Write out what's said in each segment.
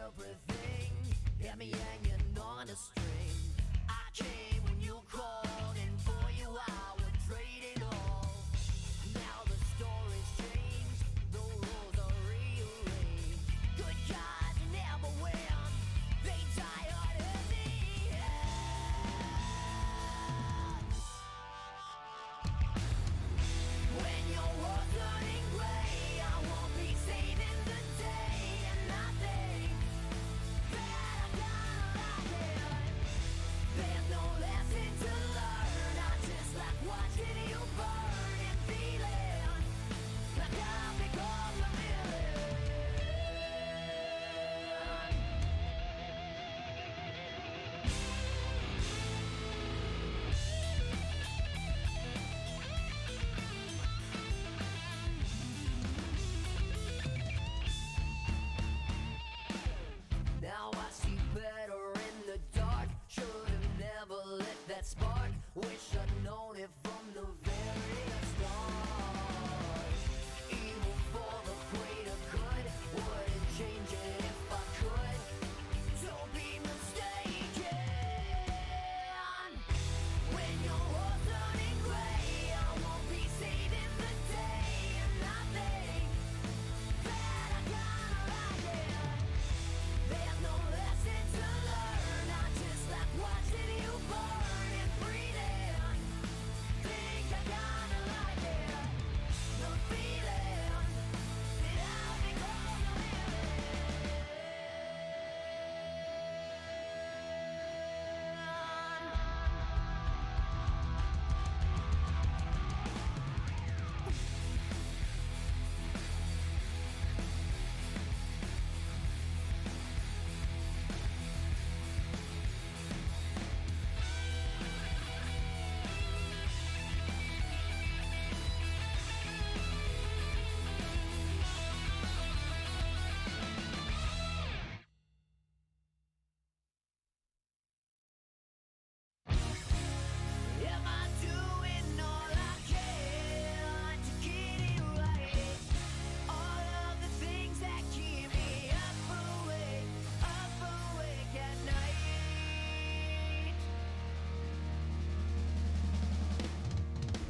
everything, had me hanging on a string. I came when you called, and for you I would trade it all. Now the story's changed, the rules are rearranged. Good guys never win, they die on in the end. When your world's turning gray, I won't be saving the day, and I think that I'm gonna like it. There's no lesson to learn, I just like watching you burn and feeling like I've become a villain. Now I see better in the dark. Should've never lit that spark. Wish I'd known it from the very start. Evil for the greater good, wouldn't change it if I could. Don't be mistaken. When your world's turning gray, I won't be saving the day, and I think that I'm gonna like it. There's no lesson to learn, I just like watching you burn and breathing. Think I'm gonna like it, the feeling that I've become a Am I doing all I can to get it right? All of the things that keep me up awake at night.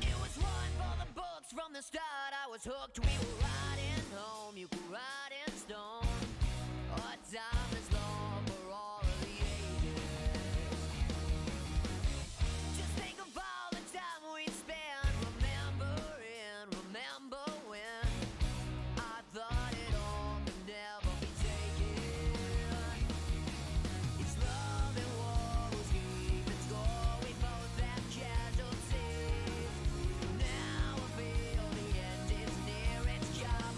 It was one for the books from the start. I was hooked, we were riding home. You could ride in stone. Our time is long for all of the ages. Just think of all the time we spent remember when I thought it all could never be taken. It's love and war was keeping score. We both have casualties. Now I feel the end is near. It's come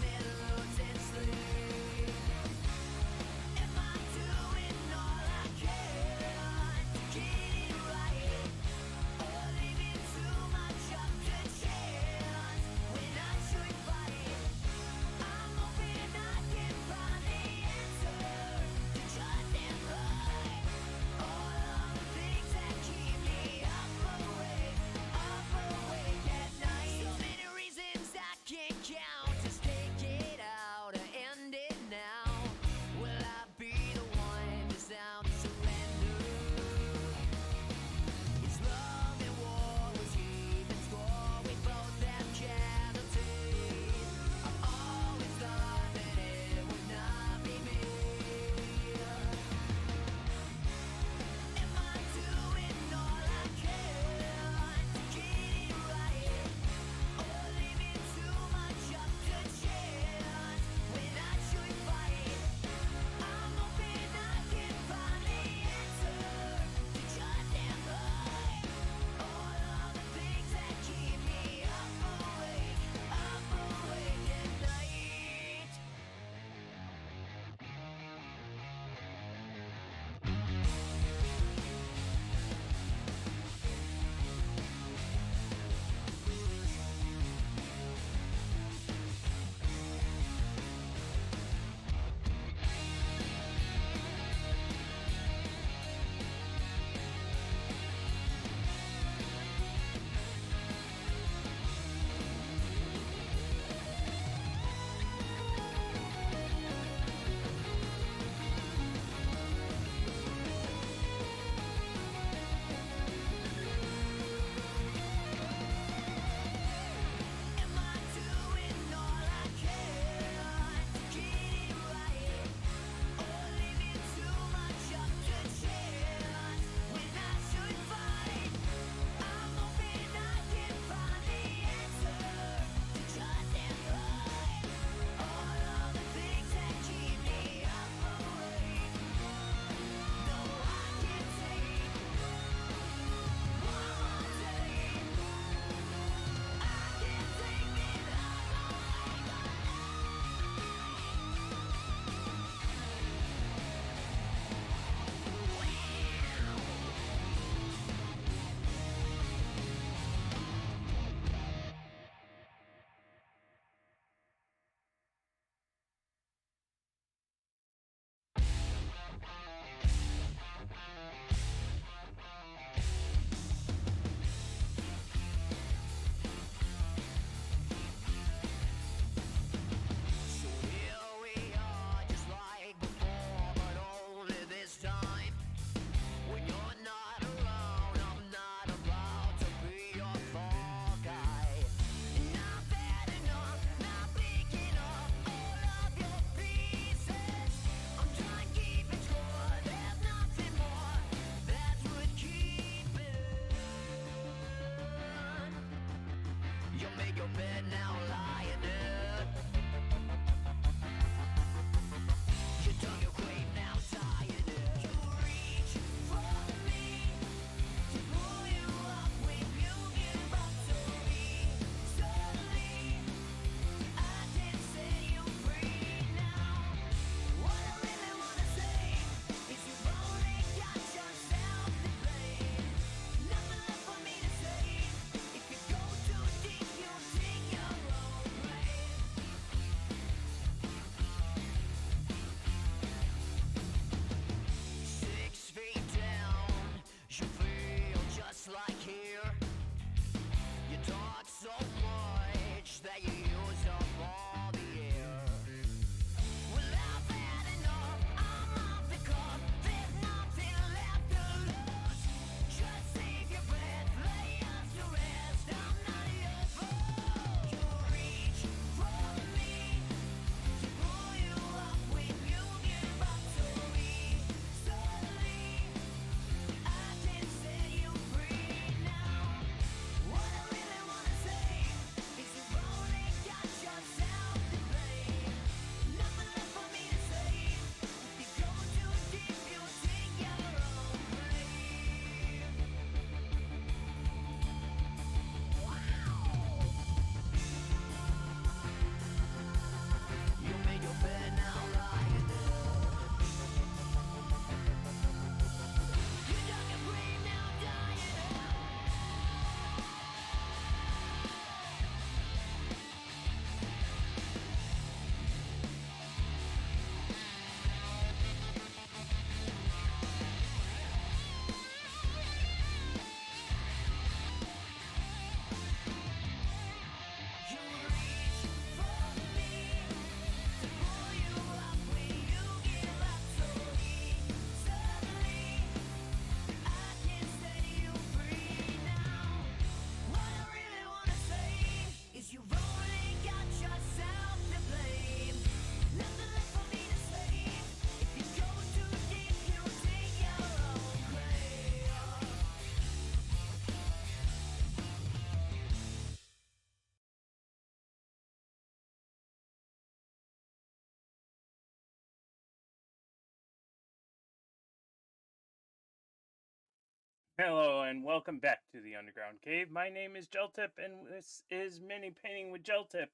Hello and welcome back to the Underground Cave. My name is Geltip and this is Mini Painting with Geltip.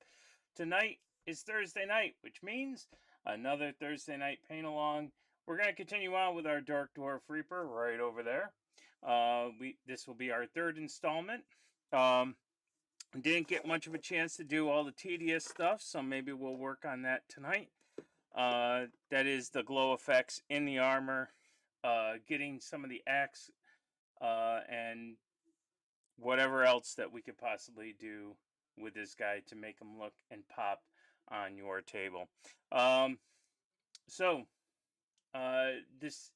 Tonight is Thursday night, which means another Thursday night paint along. We're going to continue on with our Dark Dwarf Reaper right over there. This will be our third installment. Didn't get much of a chance to do all the tedious stuff, so maybe we'll work on that tonight. That is the glow effects in the armor, getting some of the axe and whatever else that we could possibly do with this guy to make him look and pop on your table. Um, so, this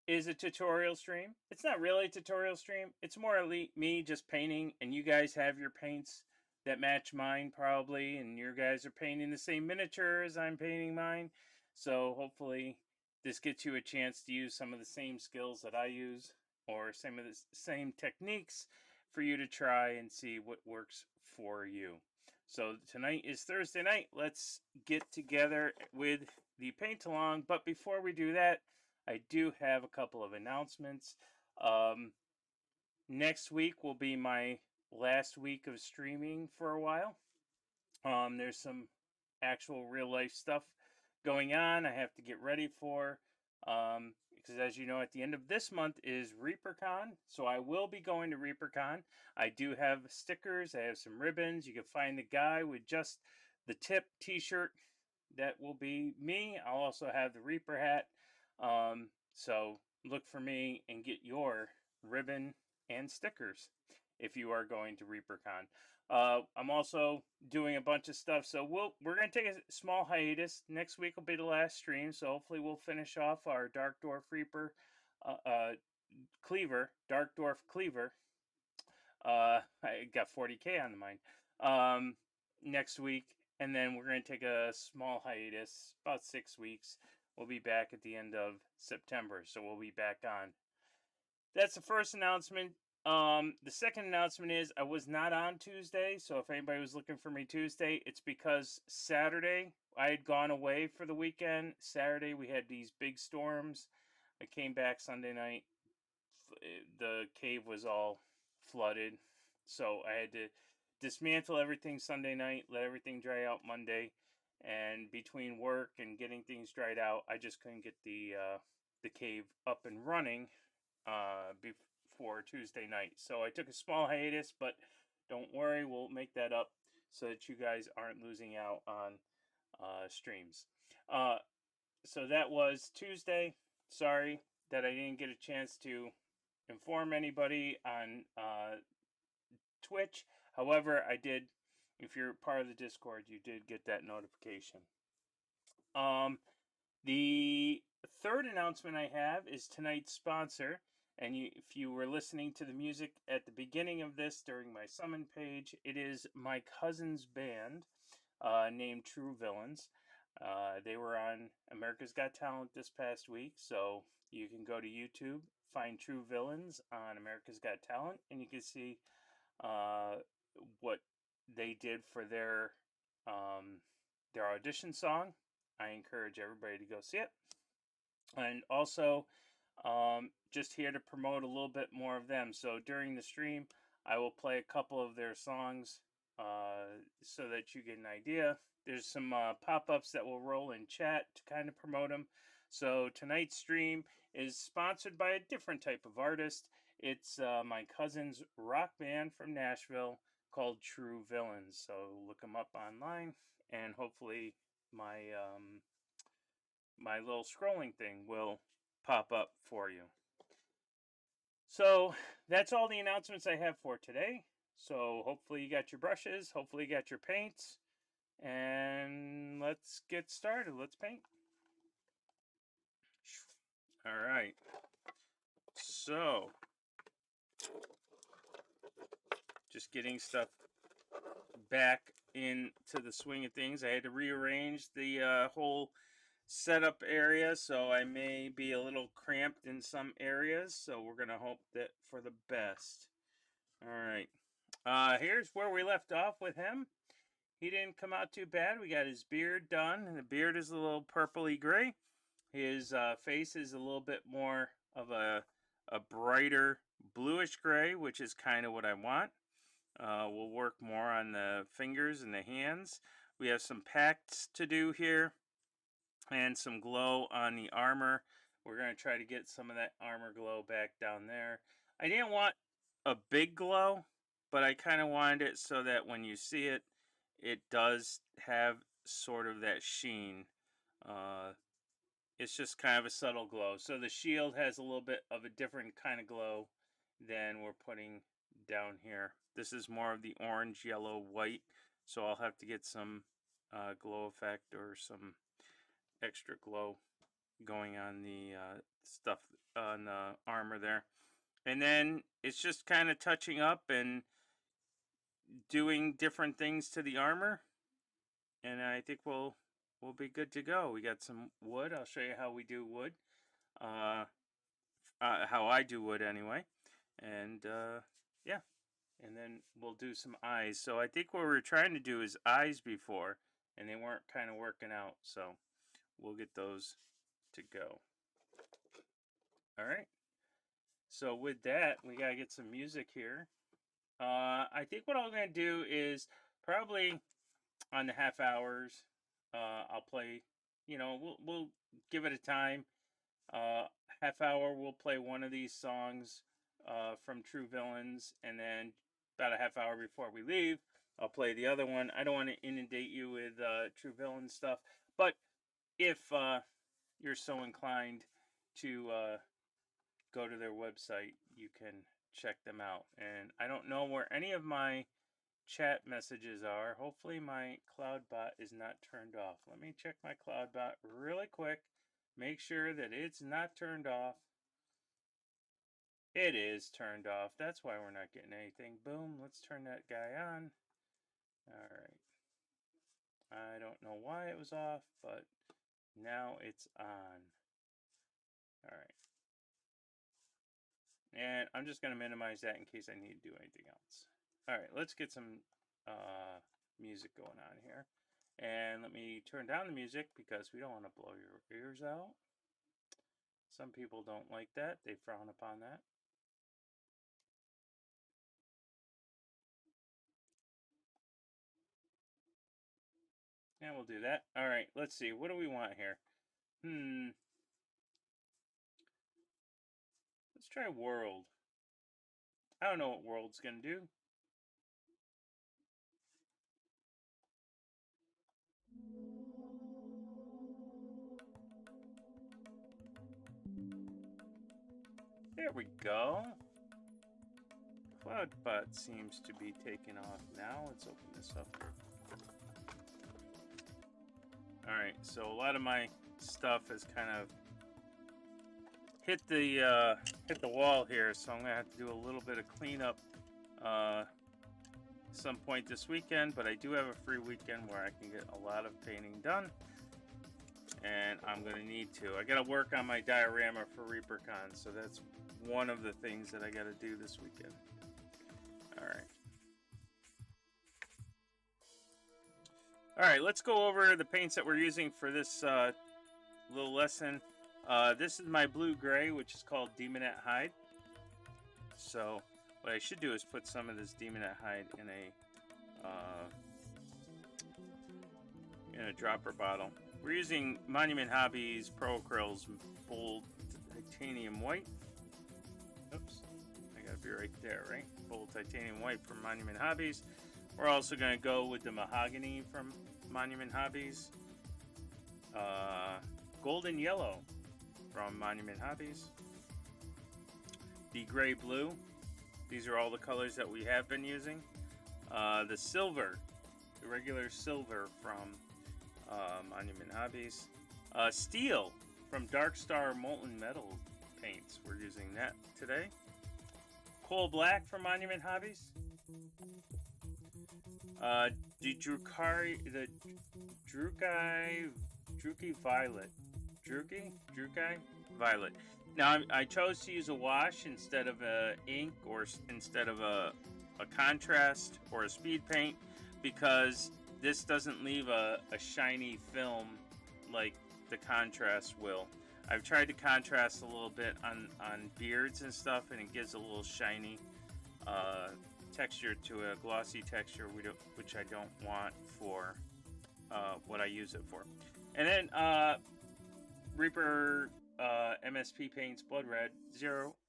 is a tutorial stream. It's not really a tutorial stream. It's more me just painting, and you guys have your paints that match mine probably, and your guys are painting the same miniature as I'm painting mine. So hopefully this gets you a chance to use some of the same skills that I use, or some of the same techniques for you to try and see what works for you. So tonight is Thursday night. Let's get together with the paint along. But before we do that, I do have a couple of announcements. Um, Next week will be my last week of streaming for a while. There's some actual real life stuff going on I have to get ready for. Because as you know, at the end of this month is ReaperCon, so I will be going to ReaperCon. I do have stickers, I have some ribbons. You can find the guy with just the tip t-shirt. That will be me. I'll also have the Reaper hat. So look for me and get your ribbon and stickers if you are going to ReaperCon. I'm also doing a bunch of stuff, so we're gonna take a small hiatus. Next week will be the last stream, so hopefully we'll finish off our Dark Dwarf Reaper Cleaver, Dark Dwarf Cleaver. I got 40K on the mind. Next week, and then we're gonna take a small hiatus, about 6 weeks. We'll be back at the end of September, so we'll be back on. That's the first announcement. The second announcement is I was not on Tuesday, so if anybody was looking for me Tuesday, it's because Saturday I had gone away for the weekend. Saturday we had these big storms. I came back Sunday night. The cave was all flooded, so I had to dismantle everything Sunday night, let everything dry out Monday, and between work and getting things dried out, I just couldn't get the cave up and running before Tuesday night. So I took a small hiatus, but don't worry, we'll make that up so that you guys aren't losing out on streams. Uh, so that was Tuesday. Sorry that I didn't get a chance to inform anybody on Twitch. However, I did. If you're part of the Discord, you did get that notification. Um, the third announcement I have is tonight's sponsor. And if you were listening to the music at the beginning of this during my summon page, it is my cousin's band named True Villains. They were on America's Got Talent this past week, so you can go to YouTube, find True Villains on America's Got Talent, and you can see uh, what they did for their audition song. I encourage everybody to go see it. And also, just here to promote a little bit more of them. So during the stream, I will play a couple of their songs so that you get an idea. There's some pop-ups that will roll in chat to kind of promote them. So tonight's stream is sponsored by a different type of artist. It's my cousin's rock band from Nashville called True Villains. So look them up online, and hopefully my little scrolling thing will pop up for you. So that's all the announcements I have for today. So hopefully you got your brushes, hopefully you got your paints, and let's get started. Let's paint. All right. So just getting stuff back into the swing of things. I had to rearrange the whole setup area, so I may be a little cramped in some areas. So we're gonna hope that for the best. All right. Here's where we left off with him. He didn't come out too bad. We got his beard done, and the beard is a little purpley gray. His face is a little bit more of a a brighter bluish gray, which is kind of what I want. We'll work more on the fingers and the hands. We have some packs to do here and some glow on the armor. We're going to try to get some of that armor glow back down there. I didn't want a big glow, but I kind of wanted it so that when you see it, it does have sort of that sheen. Uh, it's just kind of a subtle glow. So the shield has a little bit of a different kind of glow than we're putting down here. This is more of the orange, yellow, white. So I'll have to get some glow effect or some extra glow going on the stuff on the armor there. And then it's just kind of touching up and doing different things to the armor. And I think we'll be good to go. We got some wood. I'll show you how we do wood. How I do wood anyway. And yeah. And then we'll do some eyes. So I think what we were trying to do is eyes before, and they weren't kind of working out. So we'll get those to go. All right. So with that, we gotta get some music here. I think what I'm gonna do is probably on the half hours, I'll play. You know, we'll give it a time. Uh, Half hour, we'll play one of these songs from True Villains, and then about a half hour before we leave, I'll play the other one. I don't want to inundate you with True Villains stuff, but if you're so inclined to go to their website, you can check them out. And I don't know where any of my chat messages are. Hopefully my CloudBot is not turned off. Let me check my CloudBot really quick. Make sure that it's not turned off. It is turned off. That's why we're not getting anything. Boom. Let's turn that guy on. All right. I don't know why it was off, but now it's on. All right. And I'm just going to minimize that in case I need to do anything else. All right, let's get some music going on here. And let me turn down the music because we don't want to blow your ears out. Some people don't like that. They frown upon that. And we'll do that. All right, let's see. What do we want here? Let's try world. I don't know what world's going to do. There we go. CloudBot seems to be taking off now. Let's open this up. Alright, so a lot of my stuff has kind of hit the wall here, so I'm gonna have to do a little bit of cleanup some point this weekend, but I do have a free weekend where I can get a lot of painting done, and I'm gonna need to. I gotta work on my diorama for ReaperCon, so that's one of the things that I gotta do this weekend. Alright, let's go over the paints that we're using for this little lesson. This is my blue-gray, which is called Demonette Hide. So what I should do is put some of this Demonette Hide in a dropper bottle. We're using Monument Hobbies Pro Acryls Bold Titanium White. Oops, I gotta be right there, right? Bold Titanium White from Monument Hobbies. We're also going to go with the Mahogany from Monument Hobbies. Golden Yellow from Monument Hobbies. The Gray Blue. These are all the colors that we have been using. The Silver. The regular Silver from Monument Hobbies. Steel from Dark Star Molten Metal Paints. We're using that today. Coal Black from Monument Hobbies. The Druki Violet. Druki Violet. Now, I chose to use a wash instead of a ink or instead of a contrast or a speed paint because this doesn't leave a shiny film like the contrast will. I've tried to contrast a little bit on beards and stuff, and it gives a little shiny texture to a glossy texture, which I don't want for what I use it for. And then Reaper MSP Paints Blood Red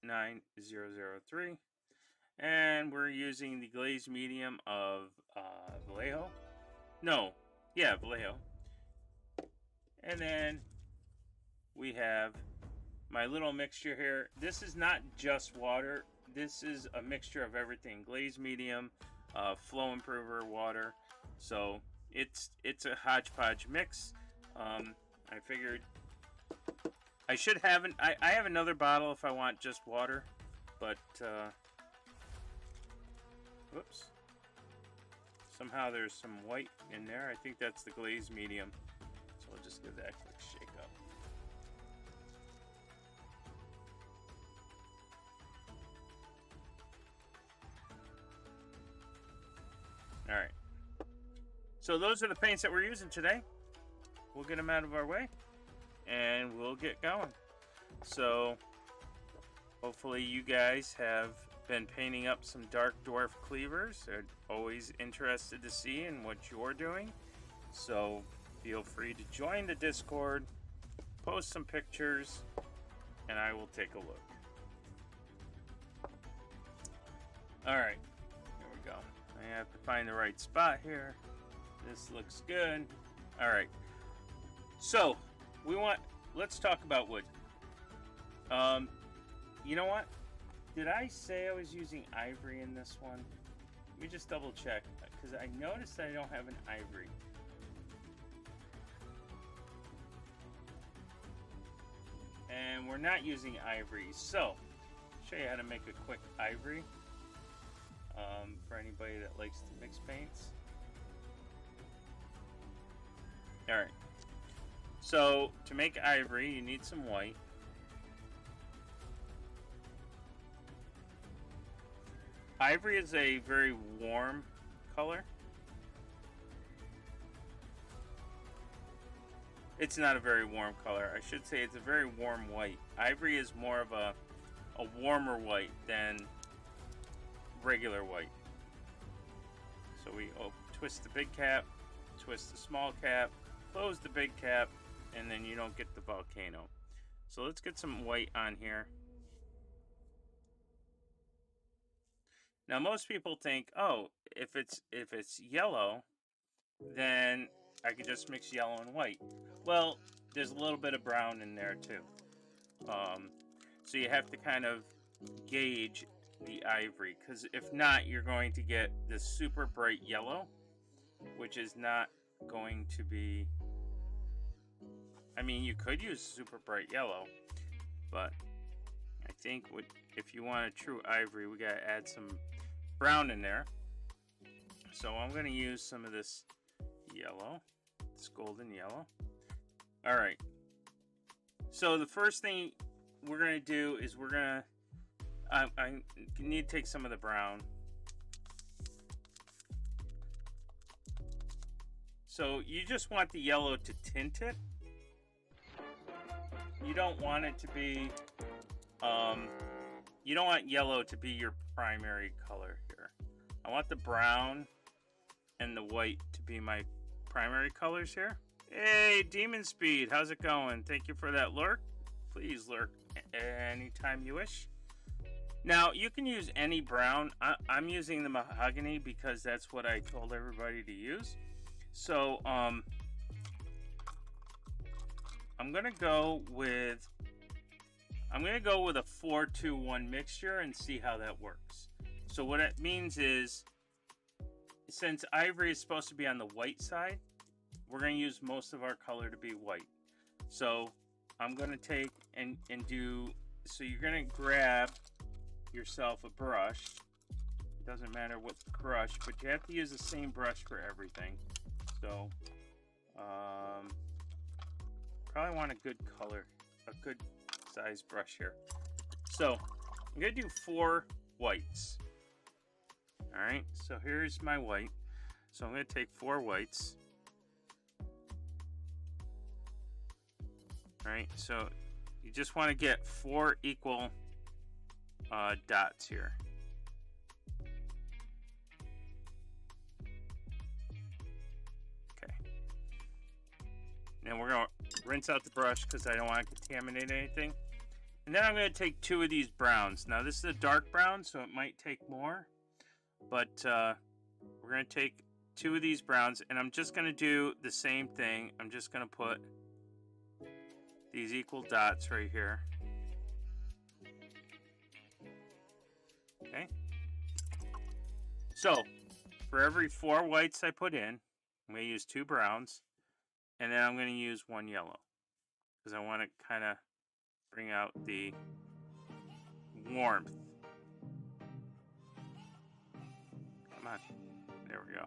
09003. And we're using the glaze medium of Vallejo. No, yeah, Vallejo. And then we have my little mixture here. This is not just water. This is a mixture of everything. Glaze medium, flow improver, water. So it's a hodgepodge mix. I figured I should have I have another bottle if I want just water, but whoops. Somehow there's some white in there. I think that's the glaze medium. So I'll just give that a quick shake up. Alright. So those are the paints that we're using today. We'll get them out of our way and we'll get going. So hopefully you guys have been painting up some dark dwarf cleavers. They're always interested to see in what you're doing. So feel free to join the Discord, post some pictures, and I will take a look. Alright, here we go. I have to find the right spot here. This looks good. Alright. So let's talk about wood. You know what? Did I say I was using ivory in this one? Let me just double check, because I noticed that I don't have an ivory. And we're not using ivory, so I'll show you how to make a quick ivory for anybody that likes to mix paints. Alright, so to make ivory you need some white. Ivory is a very warm color. It's not a very warm color. I should say it's a very warm white. Ivory is more of a warmer white than regular white. So we twist the big cap, twist the small cap, close the big cap, and then you don't get the volcano. So let's get some white on here. Now most people think, oh, if it's yellow, then I could just mix yellow and white. Well, there's a little bit of brown in there too. So you have to kind of gauge the ivory, because if not, you're going to get this super bright yellow, which is not going to be... I mean, you could use super bright yellow, but I think if you want a true ivory, we gotta add some brown in there. So I'm going to use some of this yellow, this golden yellow. All right. So the first thing we're going to do is I need to take some of the brown. So you just want the yellow to tint it. You don't want it to be, you don't want yellow to be your primary color here. I want the brown and the white to be my primary colors here. Hey, Demon Speed, how's it going? Thank you for that lurk. Please lurk anytime you wish. Now, you can use any brown. I'm using the mahogany because that's what I told everybody to use. So, I'm gonna go with a 4-2-1 mixture and see how that works. So what it means is, since ivory is supposed to be on the white side, we're going to use most of our color to be white. So I'm going to take and do, so you're going to grab yourself a brush. It doesn't matter what brush, but you have to use the same brush for everything. So probably want a good color, a good size brush here. So I'm going to do 4 whites. Alright, so here's my white. So I'm going to take 4 whites. Alright, so You just want to get 4 equal dots here. Okay. Now we're going to rinse out the brush because I don't want to contaminate anything. And then I'm going to take 2 of these browns. Now this is a dark brown, so it might take more. But we're going to take 2 of these browns, and I'm just going to do the same thing. I'm just going to put these equal dots right here. Okay. So, for every 4 whites I put in, I'm going to use 2 browns, and then I'm going to use 1 yellow, because I want to kind of bring out the warmth. Come on. There we go.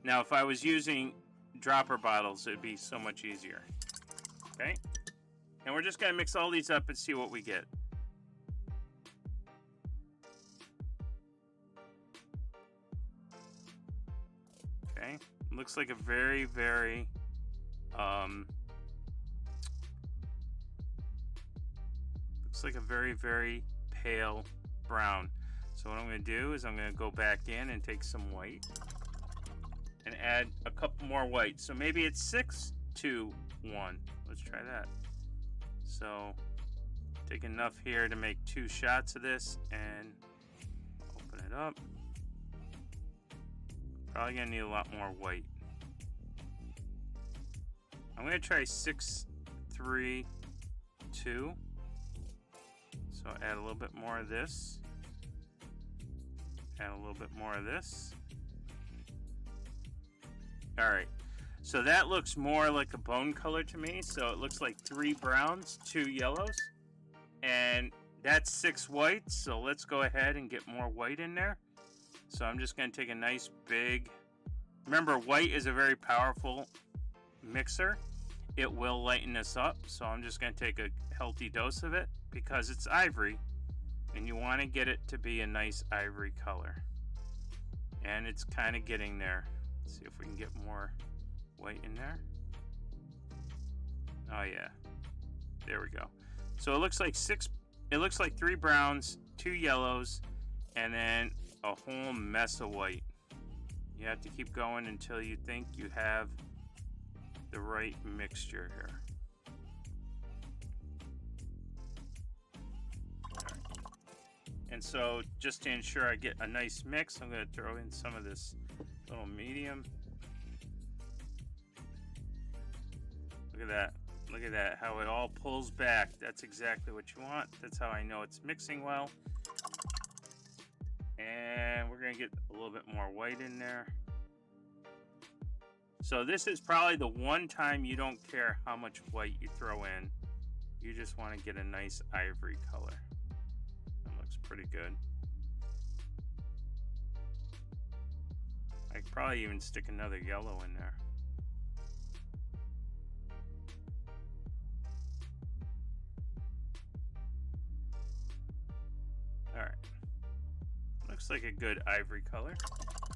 Now, if I was using dropper bottles, it'd be so much easier. Okay? And we're just going to mix all these up and see what we get. Okay? Looks like a very, very looks like a very, very pale brown. So what I'm going to do is I'm going to go back in and take some white and add a couple more white. So maybe it's 6, 2, 1. Let's try that. So take enough here to make 2 shots of this and open it up. Probably going to need a lot more white. I'm going to try 6, 3, 2. So add a little bit more of this. Add a little bit more of this. Alright, so that looks more like a bone color to me. So it looks like 3 browns, 2 yellows. And that's 6 whites, so let's go ahead and get more white in there. So I'm just going to take a nice big... Remember, white is a very powerful mixer. It will lighten this up, so I'm just going to take a healthy dose of it because it's ivory. And you want to get it to be a nice ivory color. And it's kind of getting there. Let's see if we can get more white in there. Oh yeah. There we go. So it looks like 3 browns, 2 yellows, and then a whole mess of white. You have to keep going until you think you have the right mixture here. And so, just to ensure I get a nice mix, I'm going to throw in some of this little medium. Look at that. Look at that, how it all pulls back. That's exactly what you want. That's how I know it's mixing well. And we're going to get a little bit more white in there. So this is probably the one time you don't care how much white you throw in. You just want to get a nice ivory color. Pretty good. I could probably even stick another yellow in there. Alright. Looks like a good ivory color.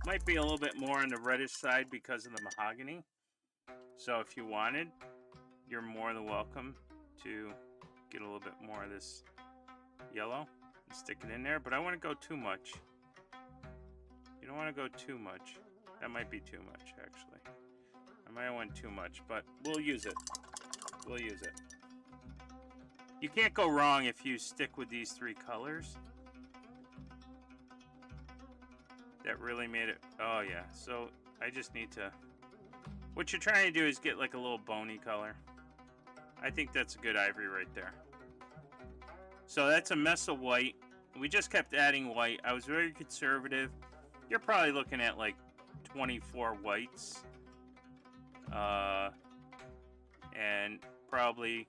Might be a little bit more on the reddish side because of the mahogany. So if you wanted, you're more than welcome to get a little bit more of this yellow. Stick it in there, but I want to go too much. You don't want to go too much. That might be too much, actually. I might want too much, but we'll use it. We'll use it. You can't go wrong if you stick with these 3 colors. That really made it... Oh, yeah. So, I just need to... What you're trying to do is get like a little bony color. I think that's a good ivory right there. So that's a mess of white. We just kept adding white. I was very conservative. You're probably looking at like 24 whites. And probably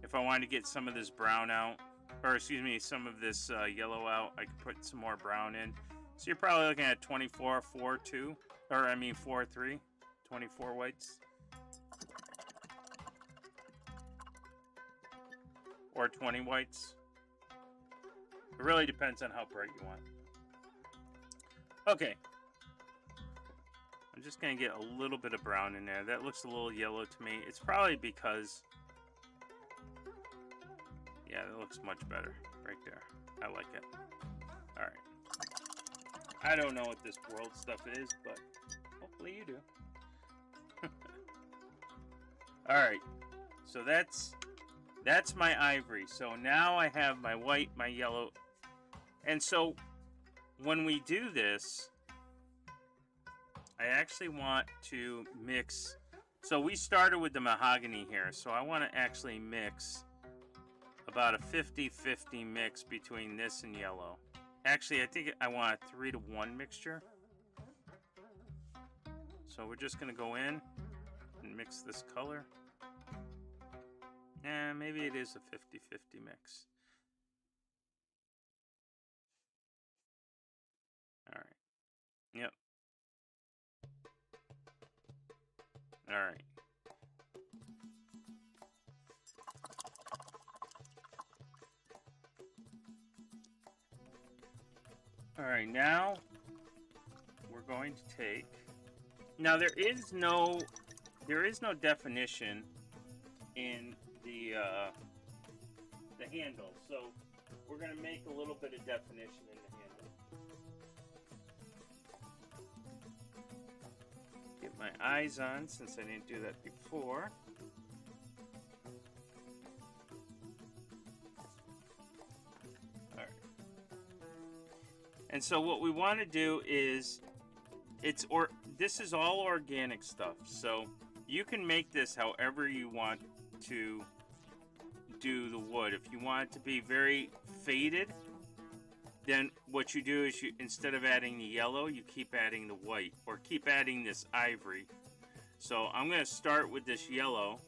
if I wanted to get some of this brown out, or excuse me, some of this yellow out, I could put some more brown in. So you're probably looking at 24, 4, 2, or I mean 4, 3, 24 whites. Or 20 whites. It really depends on how bright you want. Okay. I'm just going to get a little bit of brown in there. That looks a little yellow to me. It's probably because Yeah, that looks much better right there. I like it. All right. I don't know what this world stuff is, but hopefully you do. All right. So that's my ivory. So now I have my white, my yellow. And so when we do this, I actually want to mix. So we started with the mahogany here. So I want to actually mix about a 50-50 mix between this and yellow. Actually, I think I want a 3-to-1 mixture. So we're just going to go in and mix this color. And maybe it is a 50-50 mix. All right. Yep. All right. All right, now we're going to take. Now there is no definition in the handle, so we're going to make a little bit of definition in the handle. Get my eyes on since I didn't do that before. All right. And so what we want to do is this is all organic stuff. So you can make this however you want to do the wood. If you want it to be very faded, then what you do is instead of adding the yellow, you keep adding the white or keep adding this ivory. So I'm going to start with this yellow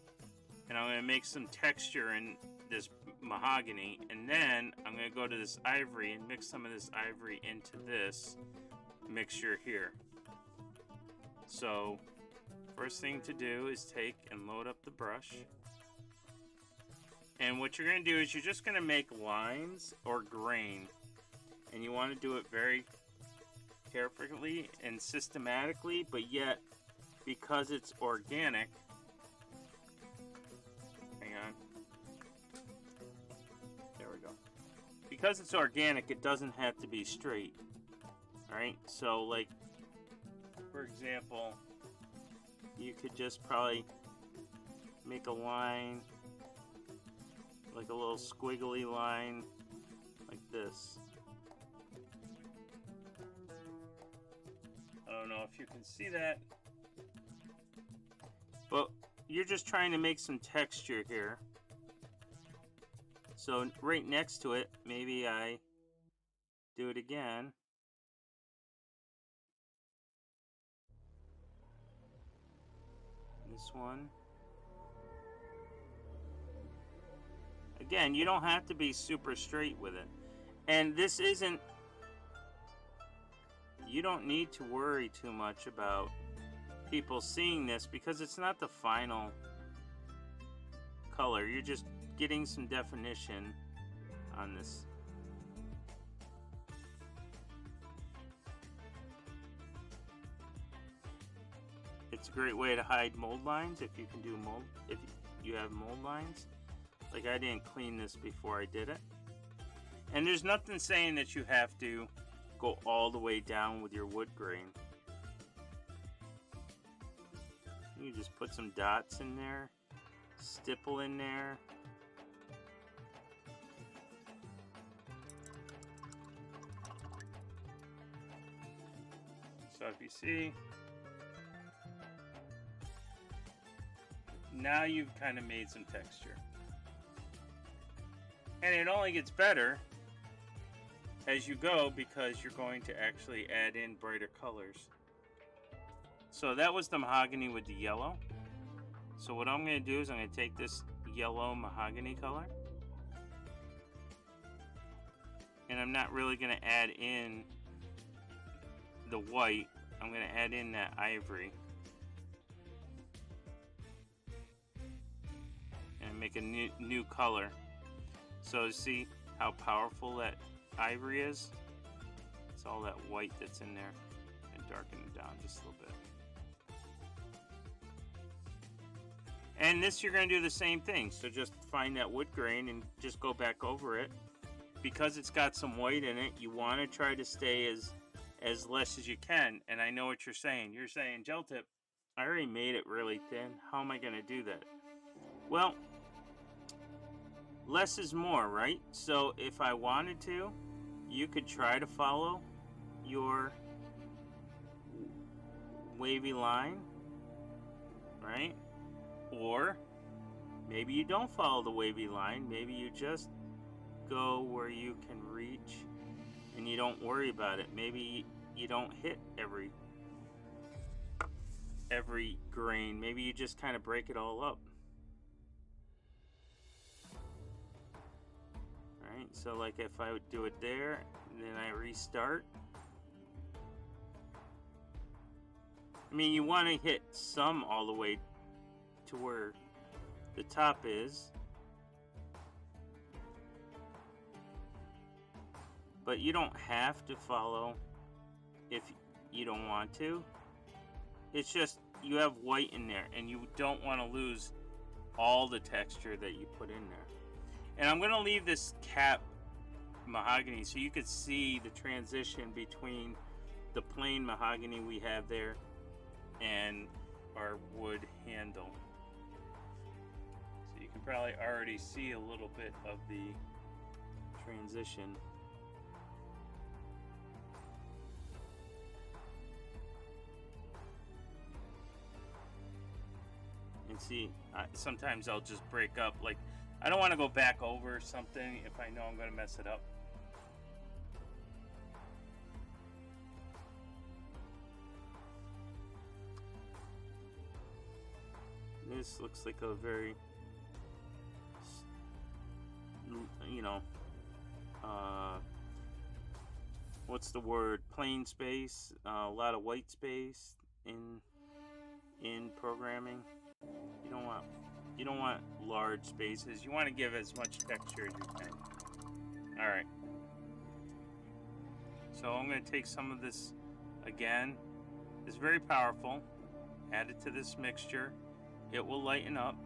and I'm going to make some texture in this mahogany, and then I'm going to go to this ivory and mix some of this ivory into this mixture here. So first thing to do is take and load up the brush, and what you're going to do is you're just going to make lines or grain, and you want to do it very carefully and systematically, but yet because it's organic, hang on, there we go. Because it's organic, it doesn't have to be straight. Alright, so like, for example, you could just probably make a line, like a little squiggly line, like this. I don't know if you can see that, but you're just trying to make some texture here. So right next to it, maybe I do it again. This one. Again, you don't have to be super straight with it. And this isn't, you don't need to worry too much about people seeing this because it's not the final color. You're just getting some definition on this. It's a great way to hide mold lines if you can do mold, if you have mold lines. Like I didn't clean this before I did it. And there's nothing saying that you have to go all the way down with your wood grain. You just put some dots in there, stipple in there. So if you see, now you've kind of made some texture. And it only gets better as you go because you're going to actually add in brighter colors. So that was the mahogany with the yellow. So what I'm going to do is I'm going to take this yellow mahogany color, and I'm not really going to add in the white. I'm going to add in that ivory and make a new color. So see how powerful that ivory is? It's all that white that's in there, and darken it down just a little bit. And this, you're going to do the same thing. So just find that wood grain and just go back over it. Because it's got some white in it, you want to try to stay as less as you can. And I know what you're saying. You're saying, gel tip, I already made it really thin. How am I going to do that? Well, less is more, right? So if I wanted to, you could try to follow your wavy line, right? Or maybe you don't follow the wavy line. Maybe you just go where you can reach and you don't worry about it. Maybe you don't hit every grain. Maybe you just kind of break it all up. Right? So like if I would do it there and then I restart. I mean, you want to hit some all the way to where the top is. But you don't have to follow if you don't want to. It's just you have white in there and you don't want to lose all the texture that you put in there. And I'm going to leave this cap mahogany so you could see the transition between the plain mahogany we have there and our wood handle. So you can probably already see a little bit of the transition. And see, sometimes I'll just break up. Like, I don't want to go back over something if I know I'm going to mess it up. This looks like a very, you know, what's the word? Plain space, a lot of white space in programming. You don't want large spaces. You want to give as much texture as you can. All right. So I'm going to take some of this again. It's very powerful. Add it to this mixture. It will lighten up.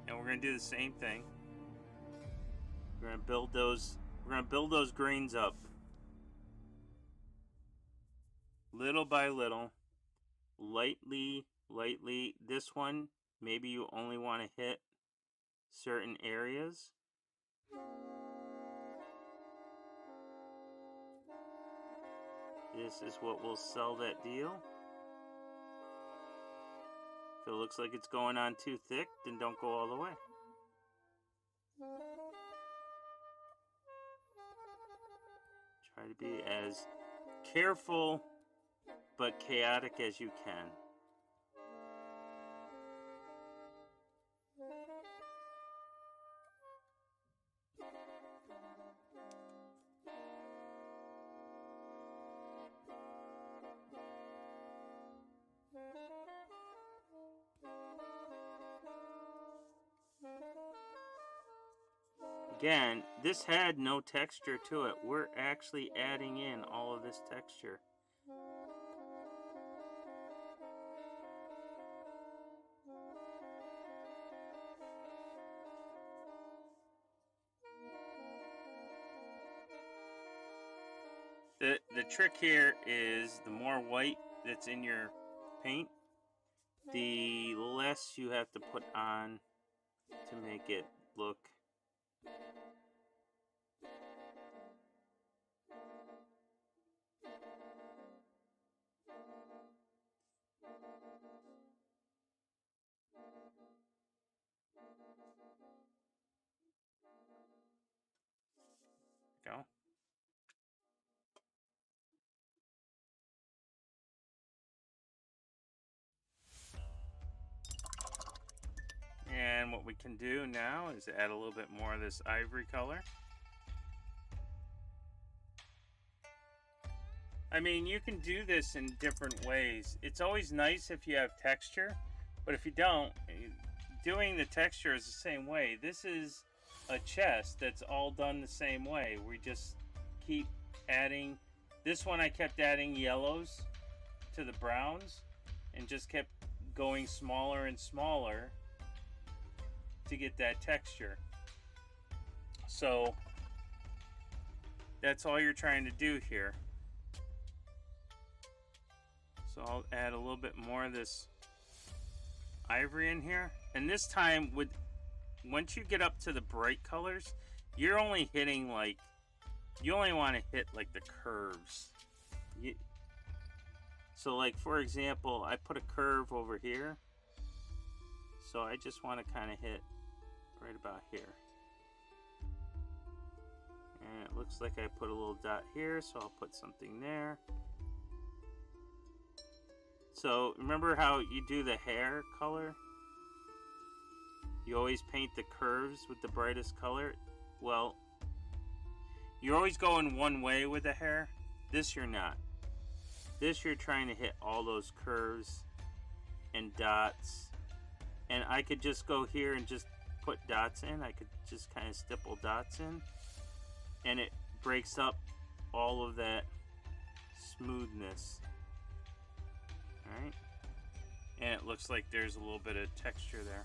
And we're going to do the same thing. We're going to build those grains up. Little by little, lightly. This one, maybe you only want to hit certain areas. This is what will sell that deal. If it looks like it's going on too thick, then don't go all the way. Try to be as careful but chaotic as you can. Again, this had no texture to it. We're actually adding in all of this texture. The trick here is the more white that's in your paint, the less you have to put on to make it look go. And what we can do now is add a little bit more of this ivory color. I mean, you can do this in different ways. It's always nice if you have texture, but if you don't, doing the texture is the same way. This is a chest that's all done the same way. We just keep adding This one I kept adding yellows to the browns and just kept going smaller and smaller to get that texture. So that's all you're trying to do here. So I'll add a little bit more of this ivory in here. And this time, once you get up to the bright colors, you're only hitting like, you only want to hit like the curves. So like, for example, I put a curve over here. So I just want to kind of hit right about here. And it looks like I put a little dot here, so I'll put something there. So remember how you do the hair color? You always paint the curves with the brightest color. Well, you're always going one way with the hair. This you're not. This you're trying to hit all those curves and dots. And I could just go here and just put dots in. I could just kind of stipple dots in. And it breaks up all of that smoothness. Alright? And it looks like there's a little bit of texture there.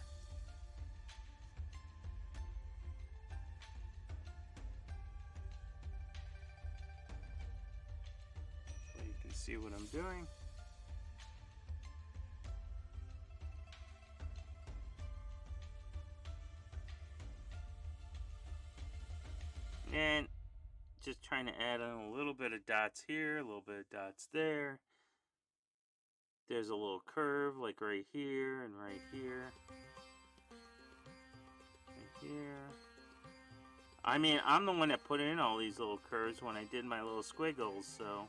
So you can see what I'm doing. And just trying to add in a little bit of dots here, a little bit of dots there. There's a little curve like right here and right here. Right here. I mean, I'm the one that put in all these little curves when I did my little squiggles, so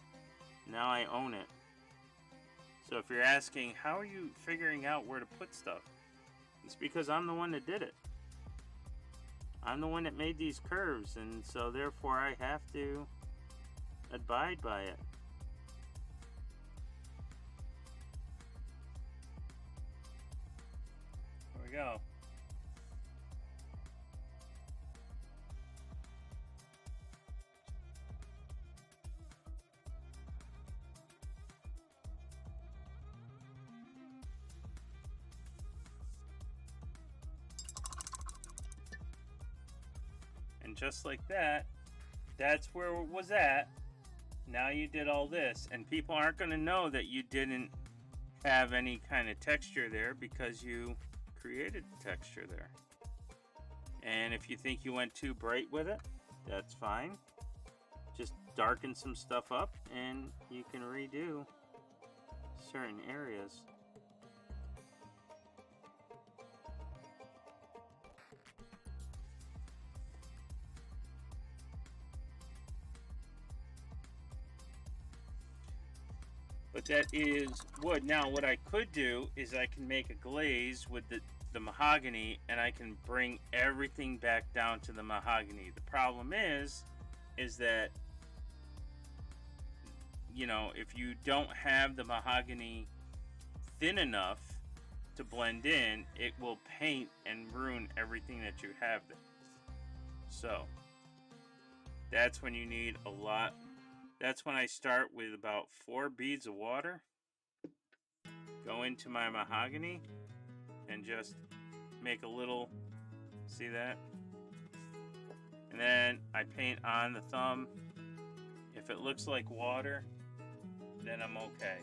now I own it. So if you're asking, how are you figuring out where to put stuff? It's because I'm the one that did it. I'm the one that made these curves, and so therefore I have to abide by it. There we go. And just like that, that's where it was at. Now you did all this, and people aren't going to know that you didn't have any kind of texture there because you created the texture there. And if you think you went too bright with it, that's fine. Just darken some stuff up and you can redo certain areas. But that is wood. Now what I could do is I can make a glaze with the mahogany, and I can bring everything back down to the mahogany. The problem is that, you know, if you don't have the mahogany thin enough to blend in, it will paint and ruin everything that you have there. So that's when you need a lot. That's when I start with about 4 beads of water, go into my mahogany, and just make a little, see that? And then I paint on the thumb. If it looks like water, then I'm okay.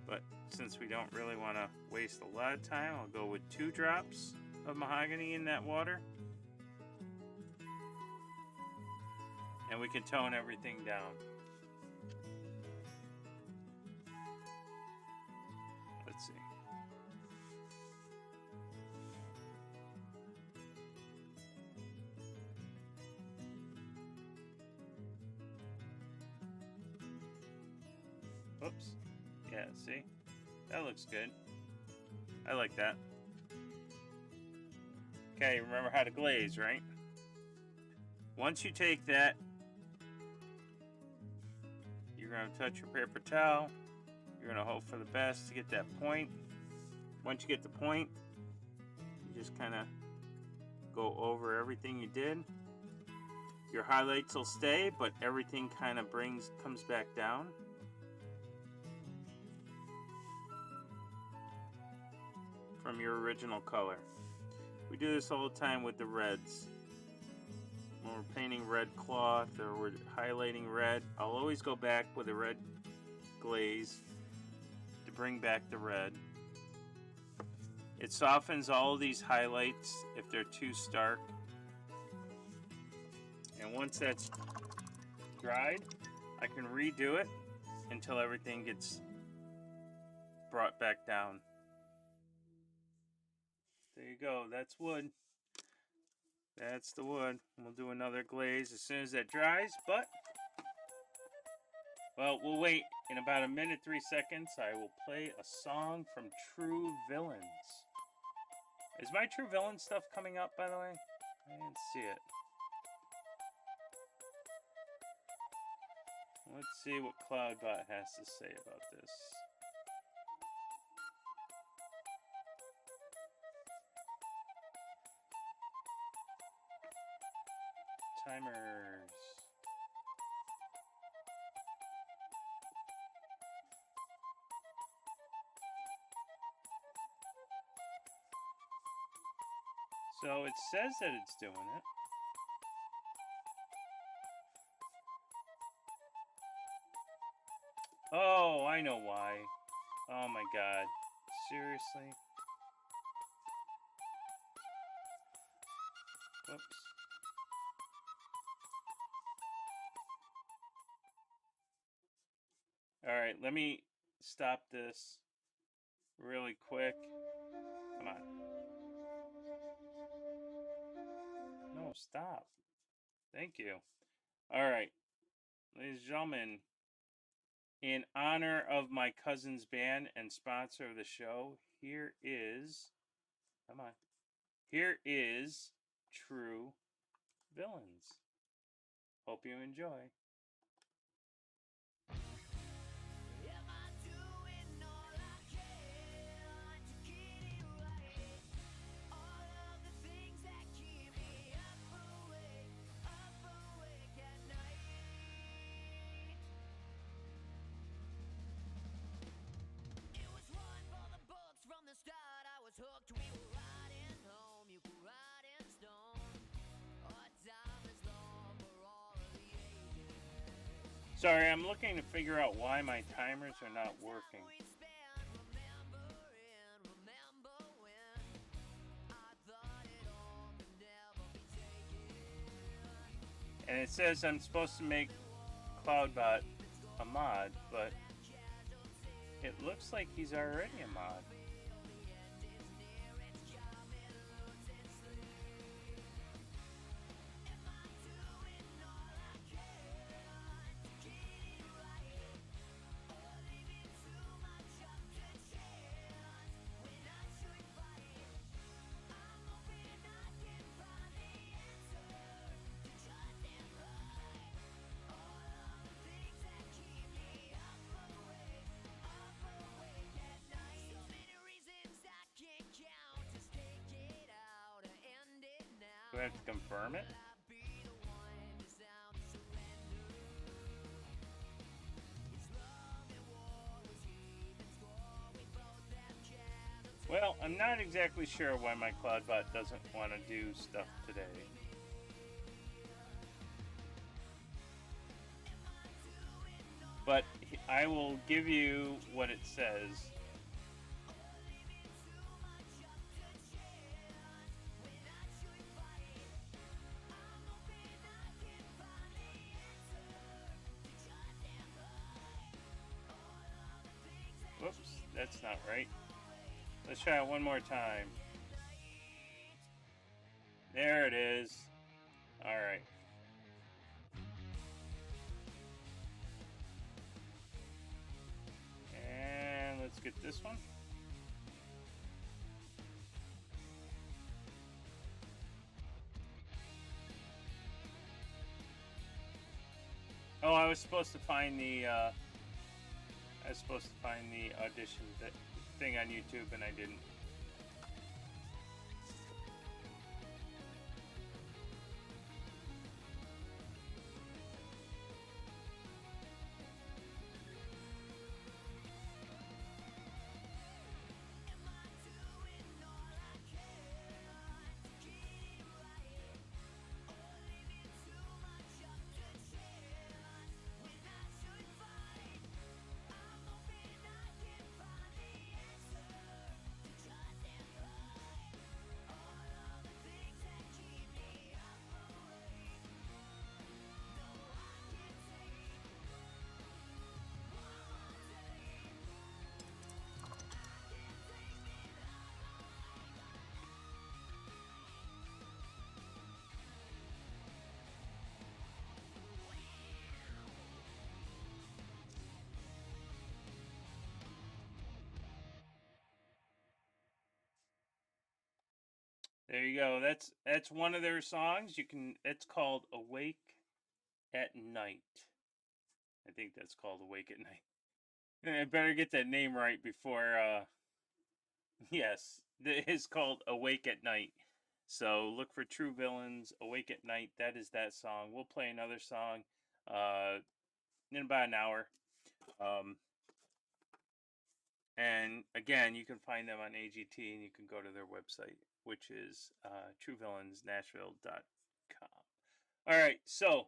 But since we don't really want to waste a lot of time, I'll go with 2 drops of mahogany in that water. And we can tone everything down. Let's see. Oops. Yeah, see? That looks good. I like that. Okay, remember how to glaze, right? Once you take that, you're going to touch your paper towel. You're going to hope for the best to get that point. Once you get the point, you just kind of go over everything you did. Your highlights will stay, but everything kind of comes back down. From your original color. We do this all the time with the reds. When we're painting red cloth or we're highlighting red, I'll always go back with a red glaze to bring back the red. It softens all of these highlights if they're too stark. And once that's dried, I can redo it until everything gets brought back down. There you go, that's wood. That's the wood. We'll do another glaze as soon as that dries, but well, we'll wait. In about a minute, 3 seconds, I will play a song from True Villains. Is my True Villain stuff coming up, by the way? I didn't see it. Let's see what Cloudbot has to say about this. Timers. So it says that it's doing it. Oh, I know why. Oh my god. Seriously? Whoops. Alright, let me stop this really quick. Come on. No, stop. Thank you. Alright. Ladies and gentlemen, in honor of my cousin's band and sponsor of the show, here is... Come on. Here is True Villains. Hope you enjoy. Am I doing all I can to get it right? All of the things that keep me up awake at night. It was one for the books from the start. I was hooked. We were riding home. You could ride in stone. Our time is long for all of the ages. Sorry, I'm looking to figure out why my timers are not working. And it says I'm supposed to make Cloudbot a mod, but it looks like he's already a mod. Do I have to confirm it? Well, I'm not exactly sure why my Cloudbot doesn't want to do stuff today. But I will give you what it says. Whoops, that's not right. Let's try it one more time. There it is. Alright. And let's get this one. Oh, I was supposed to find the audition thing on YouTube, and I didn't. There you go. That's one of their songs. You can. It's called "Awake at Night." I think that's called "Awake at Night." I better get that name right before. Yes, it's called "Awake at Night." So look for True Villains, "Awake at Night." That is that song. We'll play another song uh, in about an hour. Um, and again, you can find them on AGT, and you can go to their website, which is truevillainsnashville.com. All right, so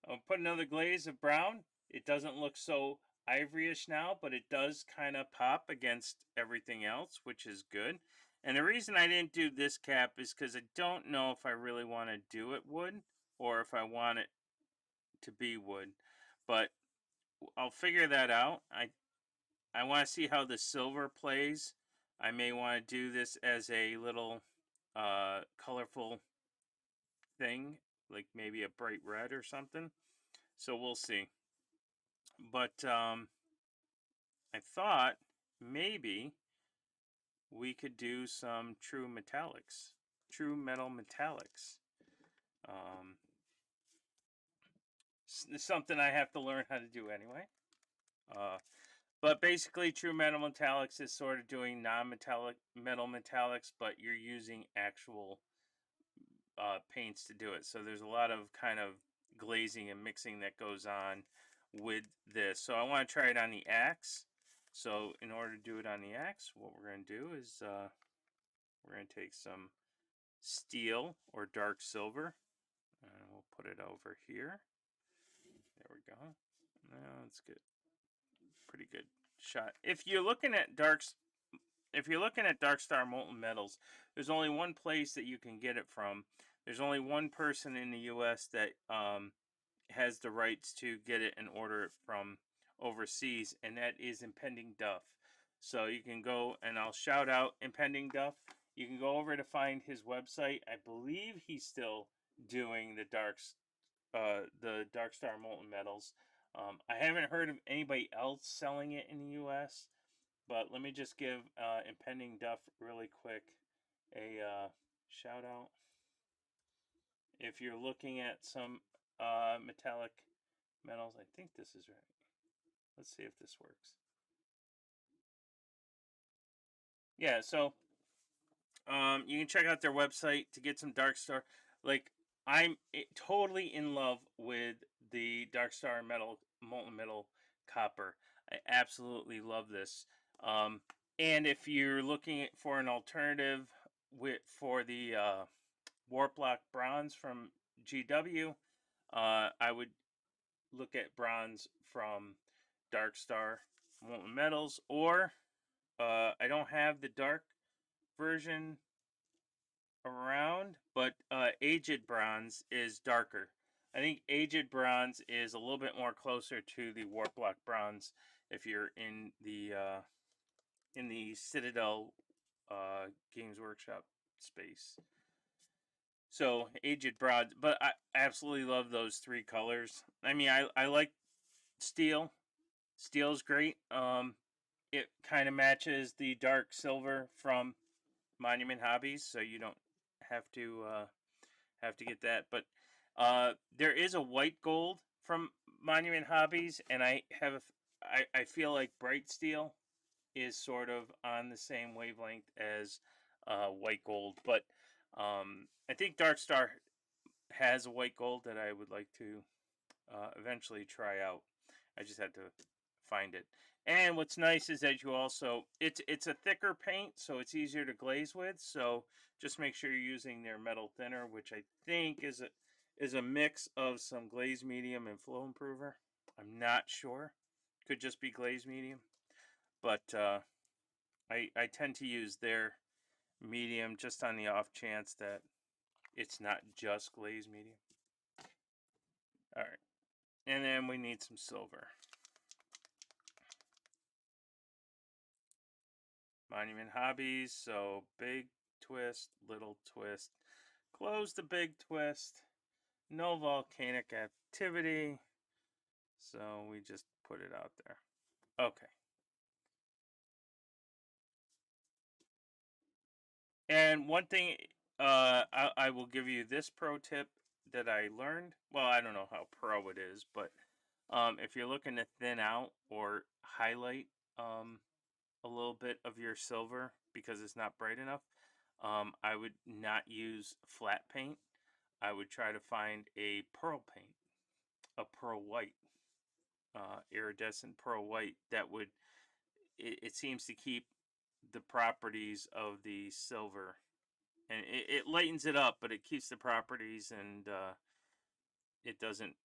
I'll put another glaze of brown. It doesn't look so ivoryish now, but it does kind of pop against everything else, which is good. And the reason I didn't do this cap is because I don't know if I really want to do it wood or if I want it to be wood. But I'll figure that out. I want to see how the silver plays. I may want to do this as a little colorful thing, like maybe a bright red or something. So we'll see. But I thought maybe we could do some true metallics, true metal metallics. Um, Something I have to learn how to do anyway. Uh, but basically, true metal metallics is sort of doing non-metallic metal metallics, but you're using actual paints to do it. So there's a lot of kind of glazing and mixing that goes on with this. So I want to try it on the axe. So in order to do it on the axe, what we're going to do is we're going to take some steel or dark silver and we'll put it over here. There we go. No, that's good. Pretty good shot. If you're looking at Dark Star molten metals, there's only one place that you can get it from. There's only one person in the U.S. that has the rights to get it and order it from overseas, and that is Impending Duff. So you can go, and I'll shout out Impending Duff. You can go over to find his website. I believe he's still doing the Dark Star molten metals. I haven't heard of anybody else selling it in the U.S. But let me just give Impending Duff really quick a shout out. If you're looking at some metallic metals, I think this is right. Let's see if this works. Yeah, so you can check out their website to get some Dark Star. Like I'm totally in love with the Dark Star metal molten metal copper. I absolutely love this. Um, and if you're looking for an alternative for the Warp Lock bronze from GW, I would look at bronze from Dark Star molten metals, or I don't have the dark version around, but aged bronze is darker. I think aged bronze is a little bit more closer to the Warp Lock bronze if you're in the Citadel Games Workshop space. So aged bronze, but I absolutely love those three colors. I mean, I like steel. Steel's great. It kind of matches the dark silver from Monument Hobbies, so you don't have to get that. But there is a white gold from Monument Hobbies, and I feel like bright steel is sort of on the same wavelength as white gold. But I think Dark Star has a white gold that I would like to eventually try out. I just had to find it. And what's nice is that you also it's a thicker paint, so it's easier to glaze with. So just make sure you're using their metal thinner, which I think is a mix of some glaze medium and flow improver. I'm not sure. Could just be glaze medium, but I tend to use their medium just on the off chance that it's not just glaze medium. All right, and then we need some silver. Monument Hobbies, so big twist, little twist. Close the big twist. No volcanic activity. So we just put it out there. Okay. And one thing I will give you this pro tip that I learned. Well, I don't know how pro it is, but if you're looking to thin out or highlight a little bit of your silver because it's not bright enough, I would not use flat paint. I would try to find a pearl paint, a pearl white, iridescent pearl white that would, it seems to keep the properties of the silver, and it lightens it up, but it keeps the properties, and it doesn't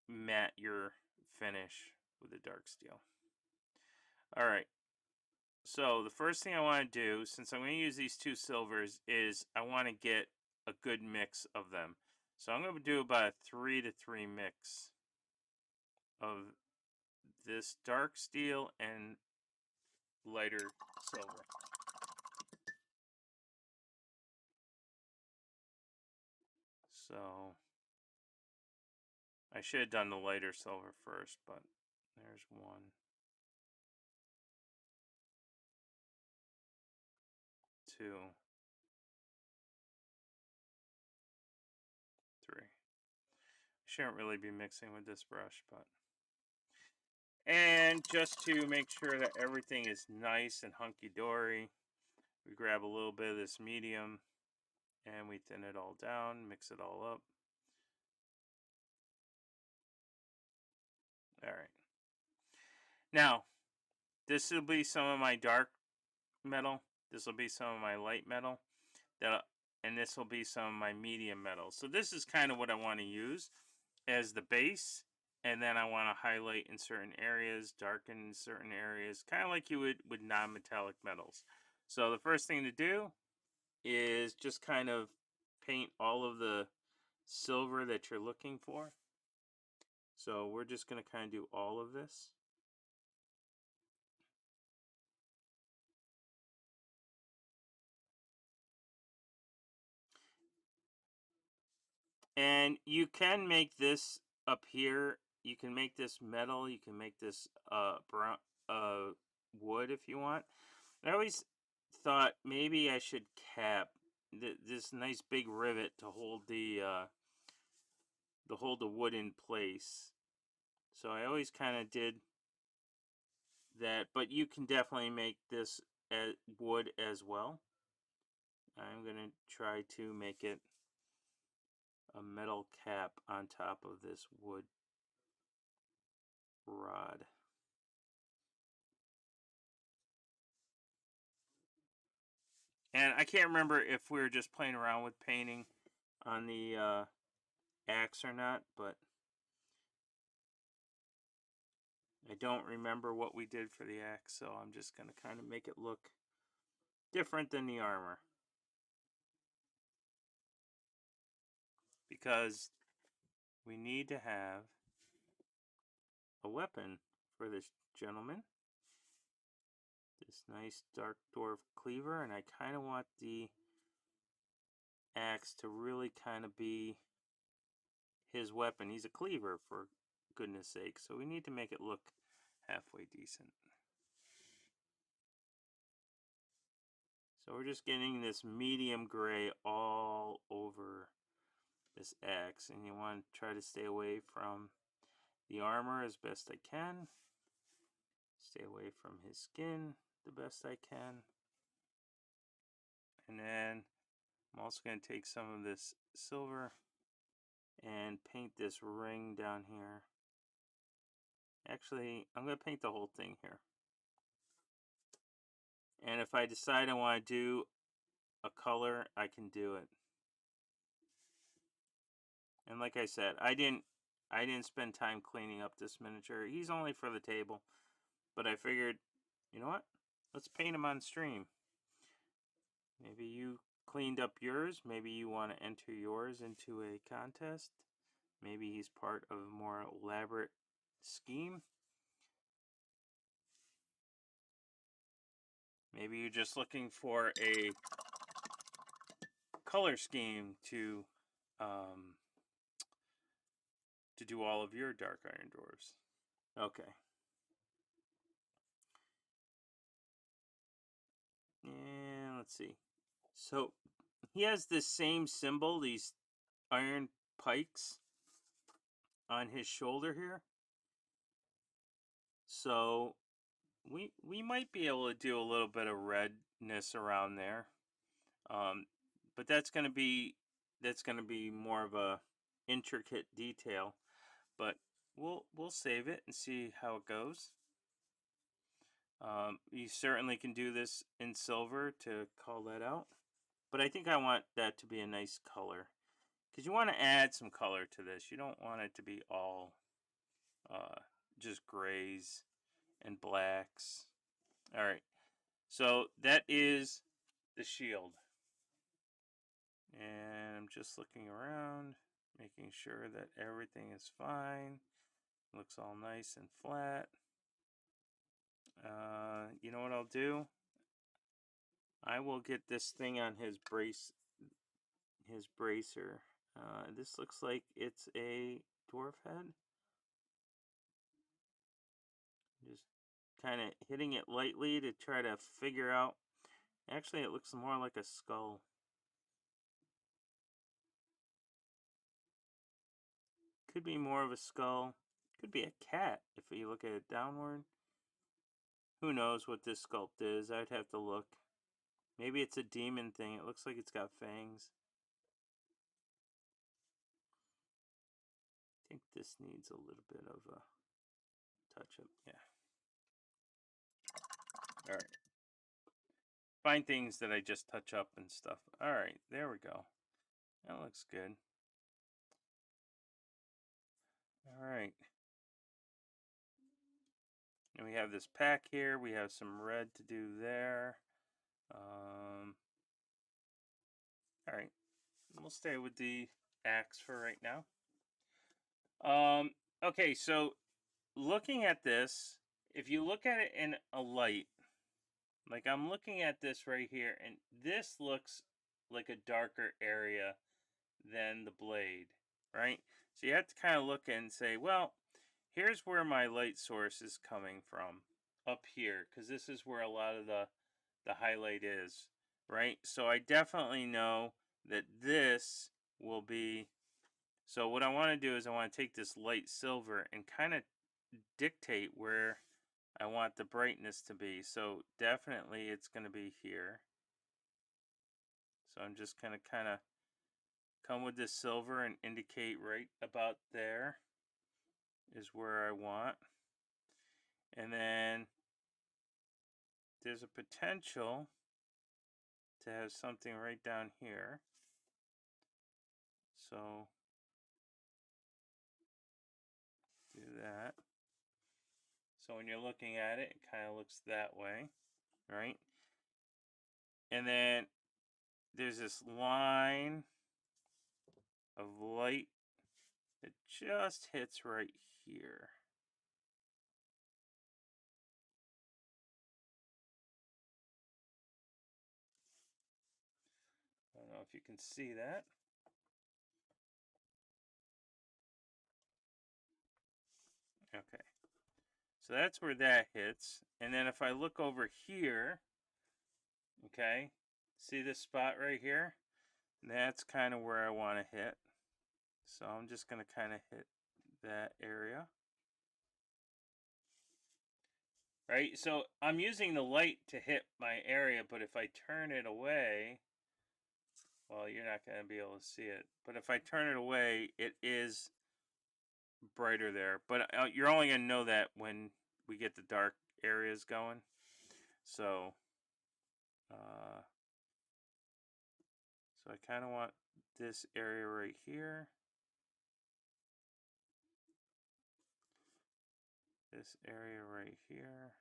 matte your finish with the dark steel. All right. So the first thing I want to do, since I'm going to use these two silvers, is I want to get a good mix of them. So I'm going to do about a 3-to-3 mix of this dark steel and lighter silver. So I should have done the lighter silver first, but there's 1, 2, 3. Shouldn't really be mixing with this brush, but. And just to make sure that everything is nice and hunky-dory, we grab a little bit of this medium and we thin it all down, mix it all up. All right. Now, this will be some of my dark metal. This will be some of my light metal. And this will be some of my medium metal. So this is kind of what I want to use as the base. And then I want to highlight in certain areas, darken in certain areas, kind of like you would with non-metallic metals. So the first thing to do is just kind of paint all of the silver that you're looking for. So we're just going to kind of do all of this. And you can make this up here. You can make this metal. You can make this brown wood if you want. I always thought maybe I should cap this nice big rivet to hold the wood in place. So I always kind of did that, but you can definitely make this wood as well. I'm gonna try to make it a metal cap on top of this wood rod. And I can't remember if we were just playing around with painting on the axe or not, but I don't remember what we did for the axe, so I'm just going to kind of make it look different than the armor. Because we need to have a weapon for this gentleman. This nice dark dwarf cleaver, and I kind of want the axe to really kind of be his weapon. He's a cleaver, for goodness sake, so we need to make it look halfway decent. So we're just getting this medium gray all over this axe, and you want to try to stay away from the armor as best I can. Stay away from his skin the best I can. And then I'm also going to take some of this silver and paint this ring down here. Actually, I'm going to paint the whole thing here. And if I decide I want to do a color, I can do it. And like I said, I didn't spend time cleaning up this miniature. He's only for the table. But I figured, you know what? Let's paint him on stream. Maybe you cleaned up yours. Maybe you want to enter yours into a contest. Maybe he's part of a more elaborate scheme. Maybe you're just looking for a color scheme to do all of your dark iron dwarves. Okay. And let's see. So he has this same symbol, these iron pikes on his shoulder here. So we might be able to do a little bit of redness around there. But that's going to be more of a intricate detail, but we'll save it and see how it goes. You certainly can do this in silver to call that out, but I think I want that to be a nice color, because you want to add some color to this. You don't want it to be all just grays and blacks. All right, so that is the shield. And I'm just looking around, making sure that everything is fine. Looks all nice and flat. You know what I'll do? I will get this thing on his bracer. This looks like it's a dwarf head. Just kind of hitting it lightly to try to figure out. Actually, it looks more like a skull. Could be more of a skull. Could be a cat if you look at it downward. Who knows what this sculpt is? I'd have to look. Maybe it's a demon thing. It looks like it's got fangs. I think this needs a little bit of a touch up. Yeah. All right. Find things that I just touch up and stuff. All right. There we go. That looks good. All right. And we have this pack here. We have some red to do there. All right. We'll stay with the axe for right now. Okay, so looking at this, if you look at it in a light, like I'm looking at this right here, and this looks like a darker area than the blade, right? So you have to kind of look and say, well, here's where my light source is coming from, up here, because this is where a lot of the highlight is, right? So I definitely know that this will be. So what I want to do is I want to take this light silver and kind of dictate where I want the brightness to be. So definitely it's going to be here. So I'm just going to kind of come with this silver and indicate right about there is where I want. And then there's a potential to have something right down here. So do that. So when you're looking at it, it kind of looks that way, right? And then there's this line of light that just hits right here. I don't know if you can see that. Okay. So that's where that hits. And then if I look over here, okay, see this spot right here? That's kind of where I want to hit. So I'm just going to kind of hit that area. Right? So I'm using the light to hit my area, but if I turn it away, well, you're not going to be able to see it. But if I turn it away, it is brighter there. But you're only going to know that when we get the dark areas going. So, so I kind of want this area right here. This area right here.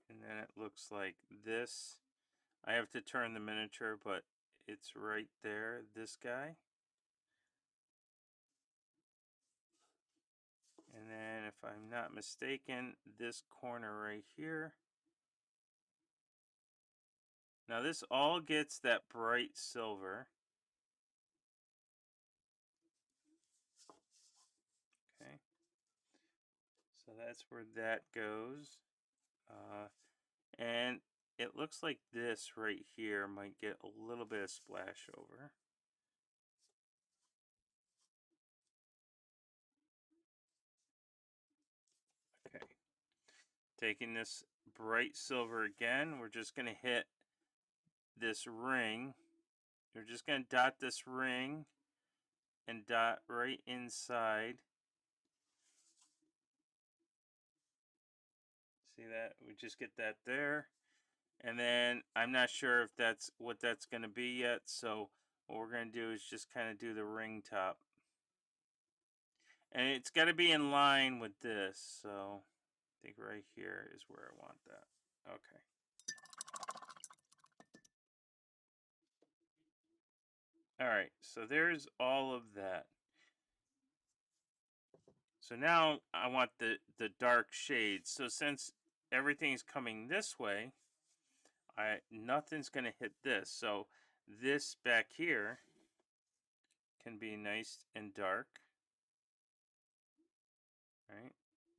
And then it looks like this. I have to turn the miniature, but it's right there, this guy. And then if I'm not mistaken, this corner right here. Now this all gets that bright silver. Okay. So that's where that goes. And it looks like this right here might get a little bit of splash over. Okay. Taking this bright silver again, we're just going to hit this ring. We're just going to dot this ring and dot right inside. See that? We just get that there. And then I'm not sure if that's what that's going to be yet. So what we're going to do is just kind of do the ring top. And it's got to be in line with this. So I think right here is where I want that. Okay. All right. So there's all of that. So now I want the dark shades. So since everything's coming this way, nothing's going to hit this. So this back here can be nice and dark. Right?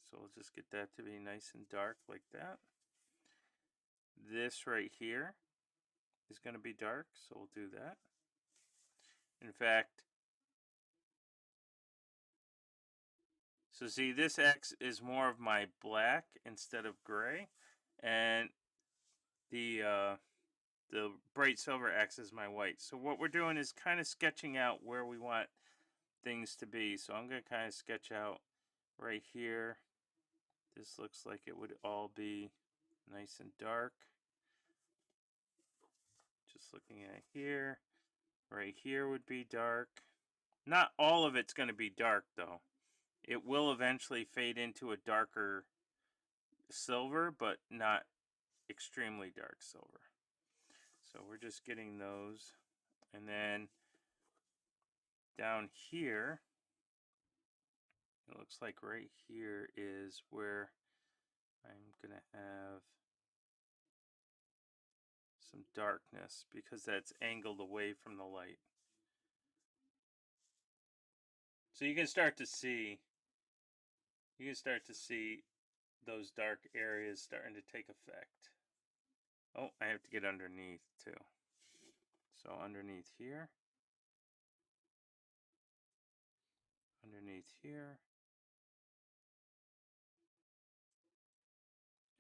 So we'll just get that to be nice and dark like that. This right here is going to be dark, so we'll do that. In fact, so see, this X is more of my black instead of gray, and the bright silver X is my white. So what we're doing is kind of sketching out where we want things to be. So I'm going to kind of sketch out right here. This looks like it would all be nice and dark. Just looking at here. Right here would be dark. Not all of it's going to be dark though. It will eventually fade into a darker silver, but not extremely dark silver. So we're just getting those. And then down here, it looks like right here is where I'm going to have some darkness because that's angled away from the light. So you can start to see those dark areas starting to take effect. Oh, I have to get underneath too. So underneath here,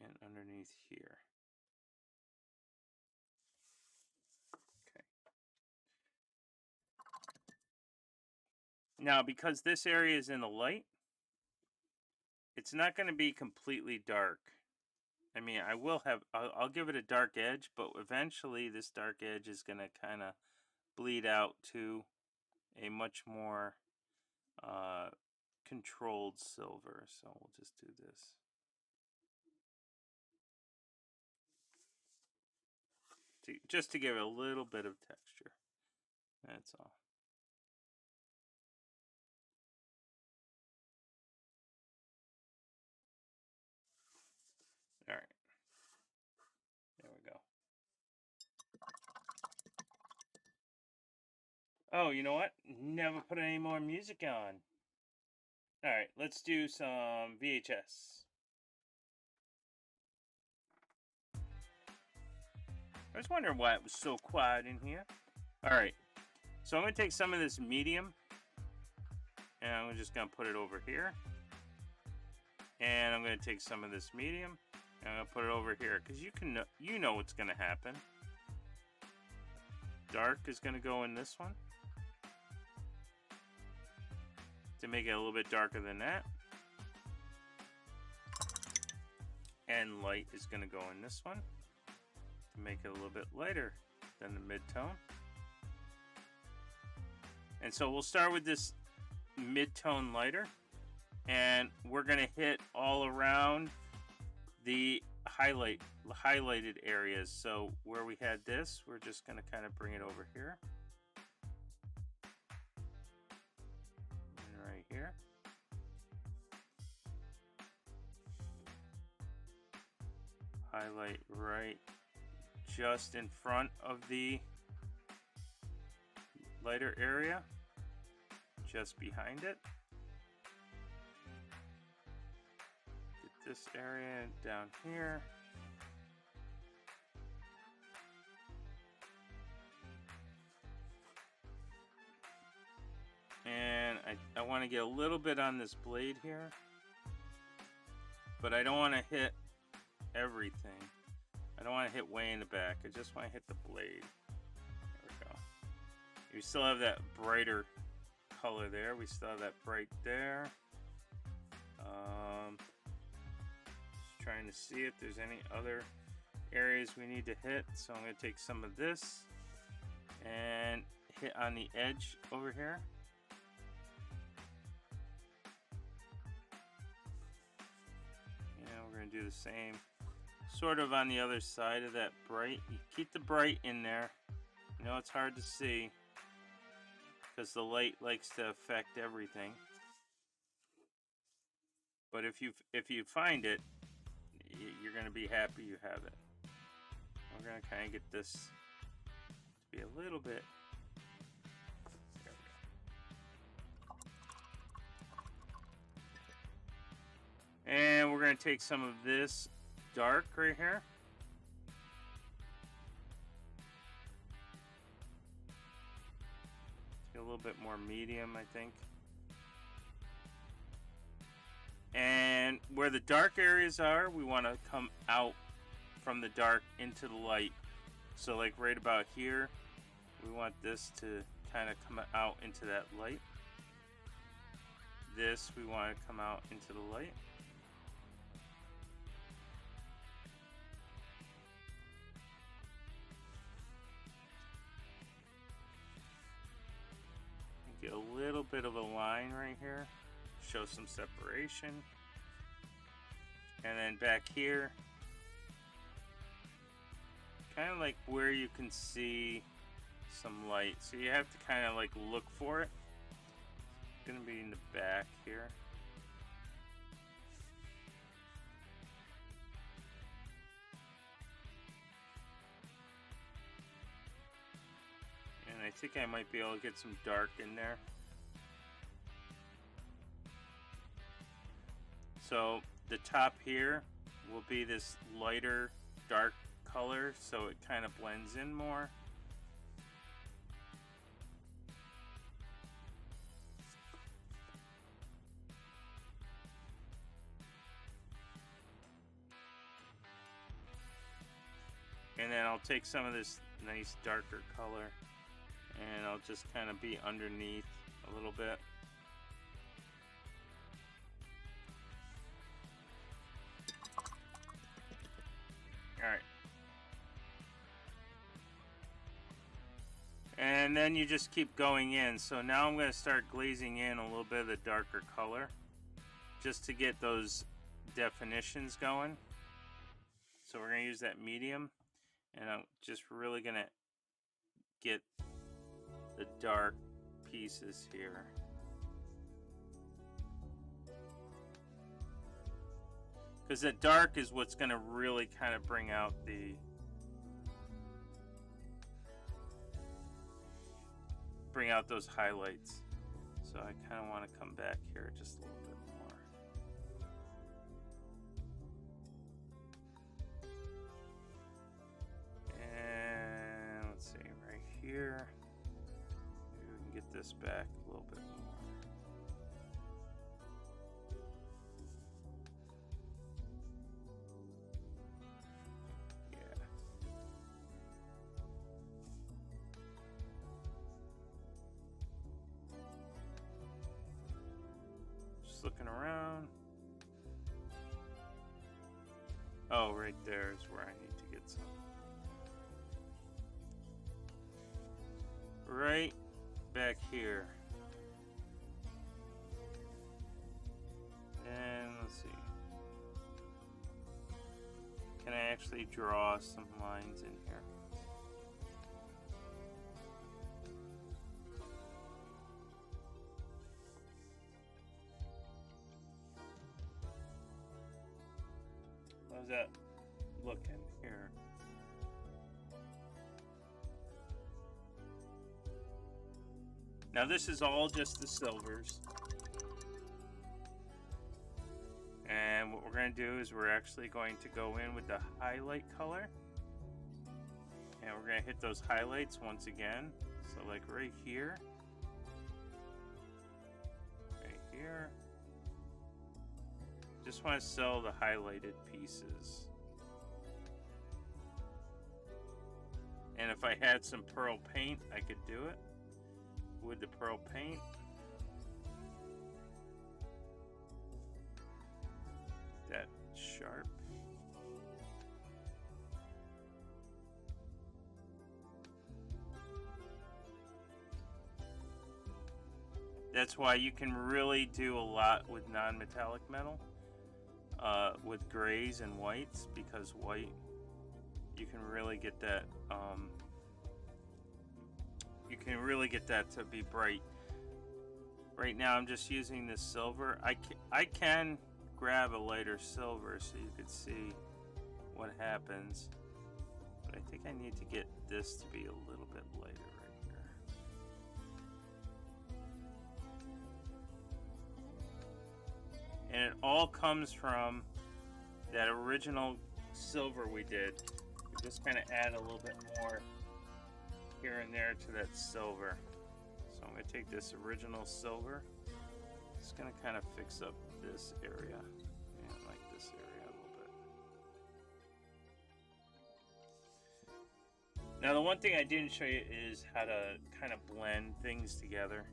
and underneath here. Okay. Now, because this area is in the light, it's not going to be completely dark. I mean, I'll give it a dark edge, but eventually this dark edge is going to kind of bleed out to a much more controlled silver. So we'll just do this. Just to give it a little bit of texture. That's all. All right. There we go. Oh, you know what? Never put any more music on. All right, let's do some VHS. I was wondering why it was so quiet in here. All right, so I'm going to take some of this medium, and I'm just going to put it over here. And I'm going to take some of this medium, and I'm going to put it over here, because you know what's going to happen. Dark is going to go in this one, to make it a little bit darker than that. And light is going to go in this one, to make it a little bit lighter than the mid-tone. And so we'll start with this mid-tone lighter, and we're going to hit all around the highlighted areas. So where we had this, we're just going to kind of bring it over here. And right here. Highlight right just in front of the lighter area, just behind it. Get this area down here. I want to get a little bit on this blade here, but I don't want to hit everything. I don't want to hit way in the back. I just want to hit the blade. There we go. You still have that brighter color there. We still have that bright there. Just trying to see if there's any other areas we need to hit. So I'm going to take some of this and hit on the edge over here. And we're going to do the same sort of on the other side of that bright. You keep the bright in there. You know it's hard to see because the light likes to affect everything. But if you find it, you're going to be happy you have it. We're going to kind of get this to be a little bit. There we go. And we're going to take some of this dark right here. Get a little bit more medium, I think. And where the dark areas are, we want to come out from the dark into the light. So like right about here, we want this to kind of come out into that light. This we want to come out into the light. Get a little bit of a line right here. Show some separation. And then back here, kind of like where you can see some light. So you have to kind of like look for it. It's gonna be in the back here. And I think I might be able to get some dark in there. So the top here will be this lighter dark color, so it kind of blends in more. And then I'll take some of this nice darker color and I'll just kind of be underneath a little bit. Alright. And then you just keep going in. So now I'm going to start glazing in a little bit of the darker color just to get those definitions going. So we're going to use that medium, and I'm just really going to get the dark pieces here. Because the dark is what's going to really kind of bring out those highlights. So I kind of want to come back here just a little bit more. And let's see, right here. Maybe we can get this back a little bit more. Looking around. Oh, right there is where I need to get some. Right back here. And let's see. Can I actually draw some lines in here? How's that looking here? Now this is all just the silvers. And what we're going to do is we're actually going to go in with the highlight color. And we're going to hit those highlights once again. So like right here. here. Just want to sell the highlighted pieces. And if I had some pearl paint, I could do it with the pearl paint. That sharp. That's why you can really do a lot with non-metallic metal, with grays and whites, because white, you can really get that. You can really get that to be bright. Right now, I'm just using this silver. I can grab a lighter silver so you could see what happens, but I think I need to get this to be a little bit lighter right here. And it all comes from that original silver we did. We just kind of add a little bit more here and there to that silver. So I'm going to take this original silver. It's going to kind of fix up this area and like this area a little bit. Now the one thing I didn't show you is how to kind of blend things together.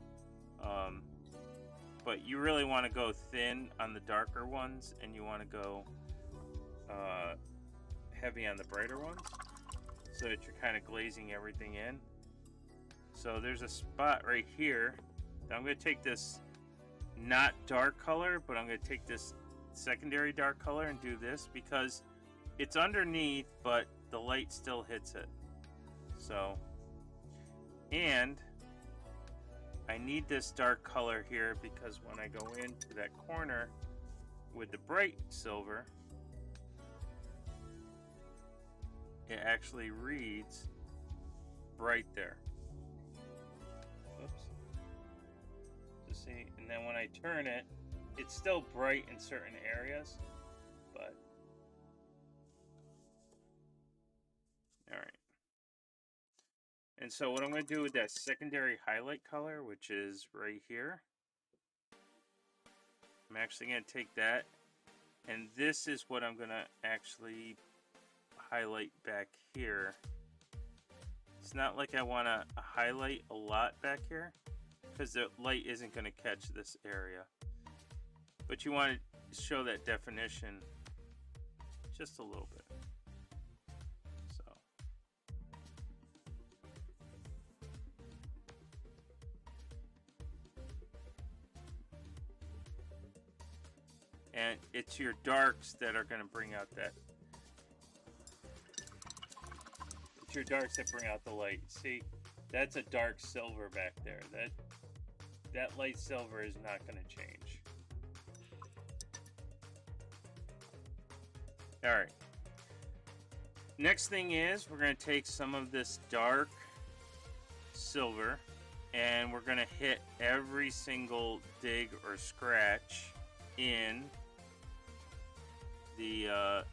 But you really want to go thin on the darker ones, and you want to go heavy on the brighter ones, so that you're kind of glazing everything in. So there's a spot right here. I'm going to take this not dark color, but I'm going to take this secondary dark color and do this, because it's underneath, but the light still hits it. So, and I need this dark color here, because when I go into that corner with the bright silver, it actually reads bright there. Oops. So see, and then when I turn it, it's still bright in certain areas, but all right. And so what I'm going to do with that secondary highlight color, which is right here, I'm actually going to take that, and this is what I'm going to actually highlight back here. It's not like I want to highlight a lot back here, because the light isn't going to catch this area. But you want to show that definition just a little bit. So. And it's your darks that are going to bring out that. It's your darks that bring out the light. See, that's a dark silver back there. That light silver is not going to change. All right. Next thing is we're going to take some of this dark silver, and we're going to hit every single dig or scratch in the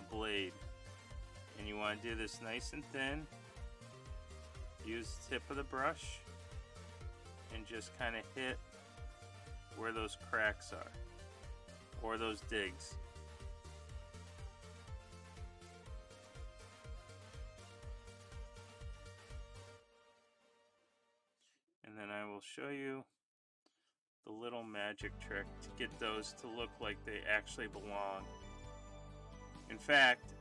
blade. And you want to do this nice and thin. Use the tip of the brush and just kind of hit where those cracks are, or those digs. And then I will show you the little magic trick to get those to look like they actually belong. In fact,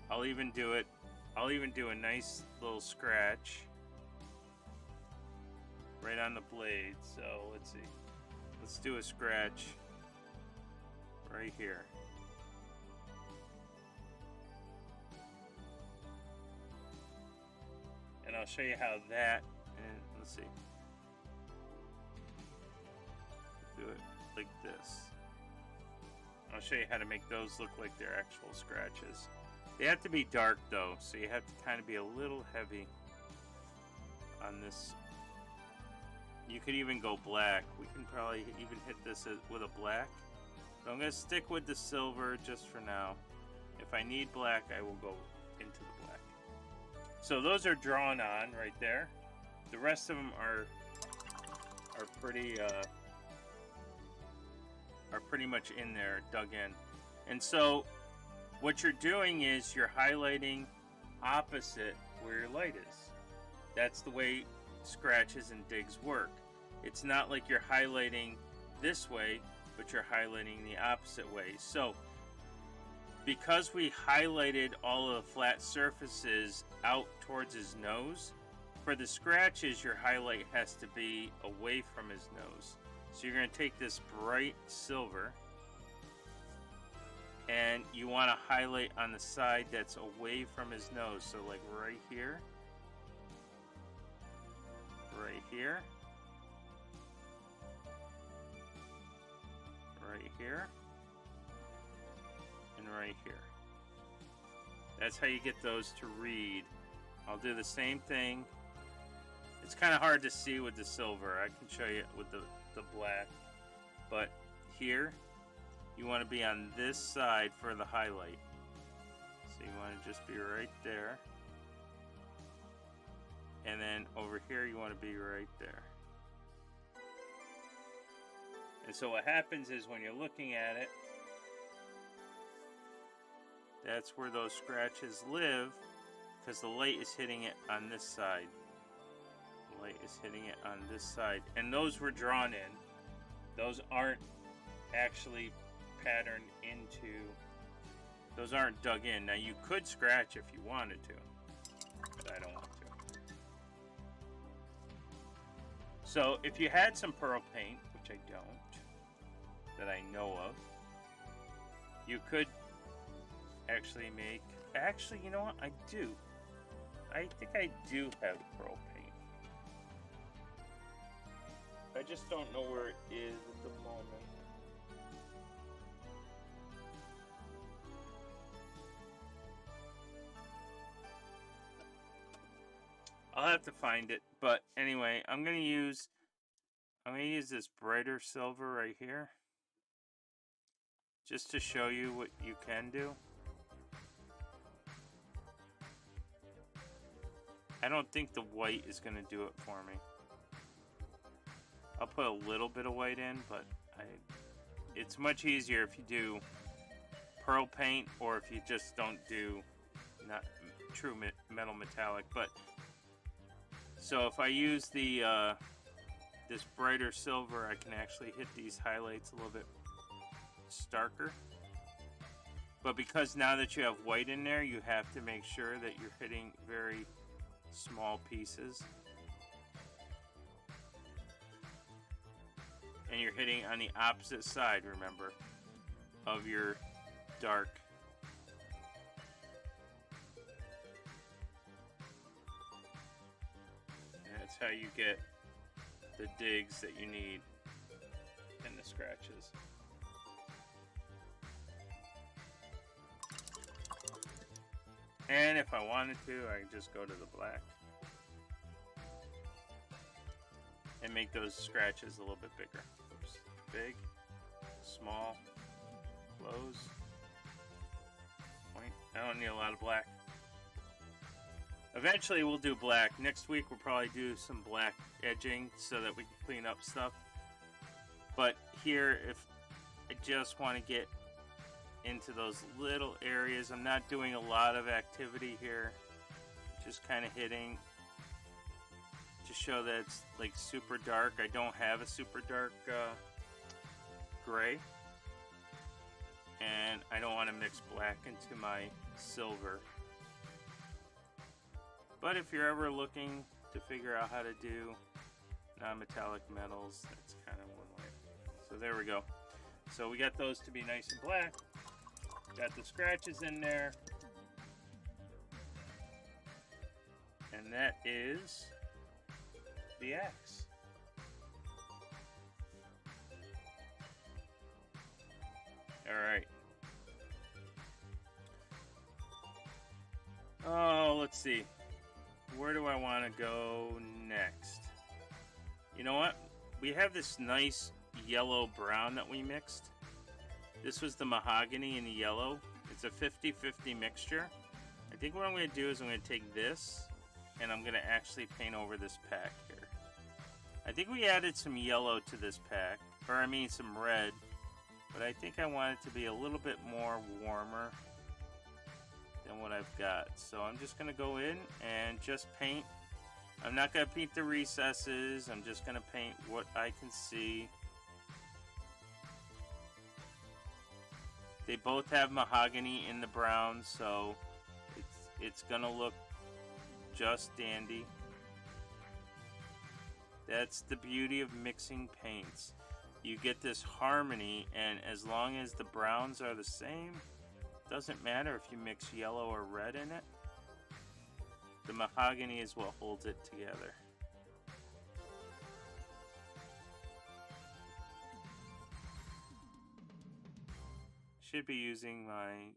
I'll even do a nice little scratch right on the blade. So let's see. Let's do a scratch right here. And I'll show you how that, and let's see. Do it like this. I'll show you how to make those look like they're actual scratches. They have to be dark though, so you have to kind of be a little heavy on this. You could even go black. We can probably even hit this with a black. But I'm going to stick with the silver just for now. If I need black, I will go into the black. So those are drawn on right there. The rest of them are pretty are pretty much in there, dug in. And so what you're doing is you're highlighting opposite where your light is. That's the way scratches and digs work. It's not like you're highlighting this way, but you're highlighting the opposite way. So because we highlighted all of the flat surfaces out towards his nose, for the scratches your highlight has to be away from his nose. So you're going to take this bright silver and you want to highlight on the side that's away from his nose. So like right here, right here, right here, and right here. That's how you get those to read. I'll do the same thing. It's kind of hard to see with the silver. I can show you with the black. But here, you want to be on this side for the highlight. So you want to just be right there. And then over here, you want to be right there. And so what happens is when you're looking at it, that's where those scratches live, because the light is hitting it on this side. The light is hitting it on this side. And those were drawn in. Those aren't actually patterned into, those aren't dug in. Now you could scratch if you wanted to, but I don't want to. So if you had some pearl paint, which I don't, that I know of, you could actually make, actually, you know what, I do. I think I do have pearl paint. I just don't know where it is at the moment. I'll have to find it, but anyway, I'm gonna use this brighter silver right here, just to show you what you can do. I don't think the white is gonna do it for me. I'll put a little bit of white in, but it's much easier if you do pearl paint or if you just don't do not true metal metallic. But so if I use the this brighter silver, I can actually hit these highlights a little bit starker. But because now that you have white in there, you have to make sure that you're hitting very small pieces. And you're hitting on the opposite side, remember, of your dark. And that's how you get the digs that you need and the scratches. And if I wanted to, I can just go to the black and make those scratches a little bit bigger. Oops. Big, small, close, point. I don't need a lot of black. Eventually we'll do black. Next week we'll probably do some black edging so that we can clean up stuff. But here, if I just want to get into those little areas, I'm not doing a lot of activity here. Just kind of hitting to show that it's like super dark. I don't have a super dark gray. And I don't want to mix black into my silver. But if you're ever looking to figure out how to do non-metallic metals, that's kind of one way. So there we go. So we got those to be nice and black. Got the scratches in there. And that is the axe. Alright. Oh, let's see. Where do I want to go next? You know what? We have this nice yellow brown that we mixed. This was the mahogany and the yellow. It's a 50-50 mixture. I think what I'm going to do is I'm going to take this and I'm going to actually paint over this pack here. I think we added some yellow to this pack, or I mean some red. But I think I want it to be a little bit more warmer than what I've got. So I'm just going to go in and just paint. I'm not going to paint the recesses. I'm just going to paint what I can see. They both have mahogany in the brown, so it's going to look just dandy. That's the beauty of mixing paints. You get this harmony, and as long as the browns are the same, doesn't matter if you mix yellow or red in it. The mahogany is what holds it together. Should be using my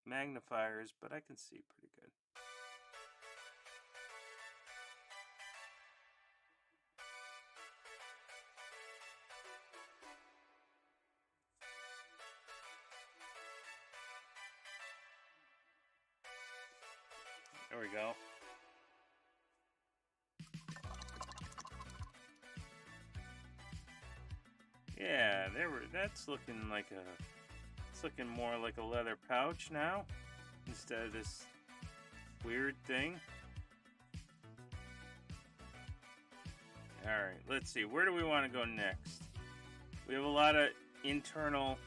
magnifiers, but I can see pretty good. There we go. Yeah, that's looking like it's looking more like a leather pouch now instead of this weird thing. All right, let's see. Where do we want to go next? We have a lot of internal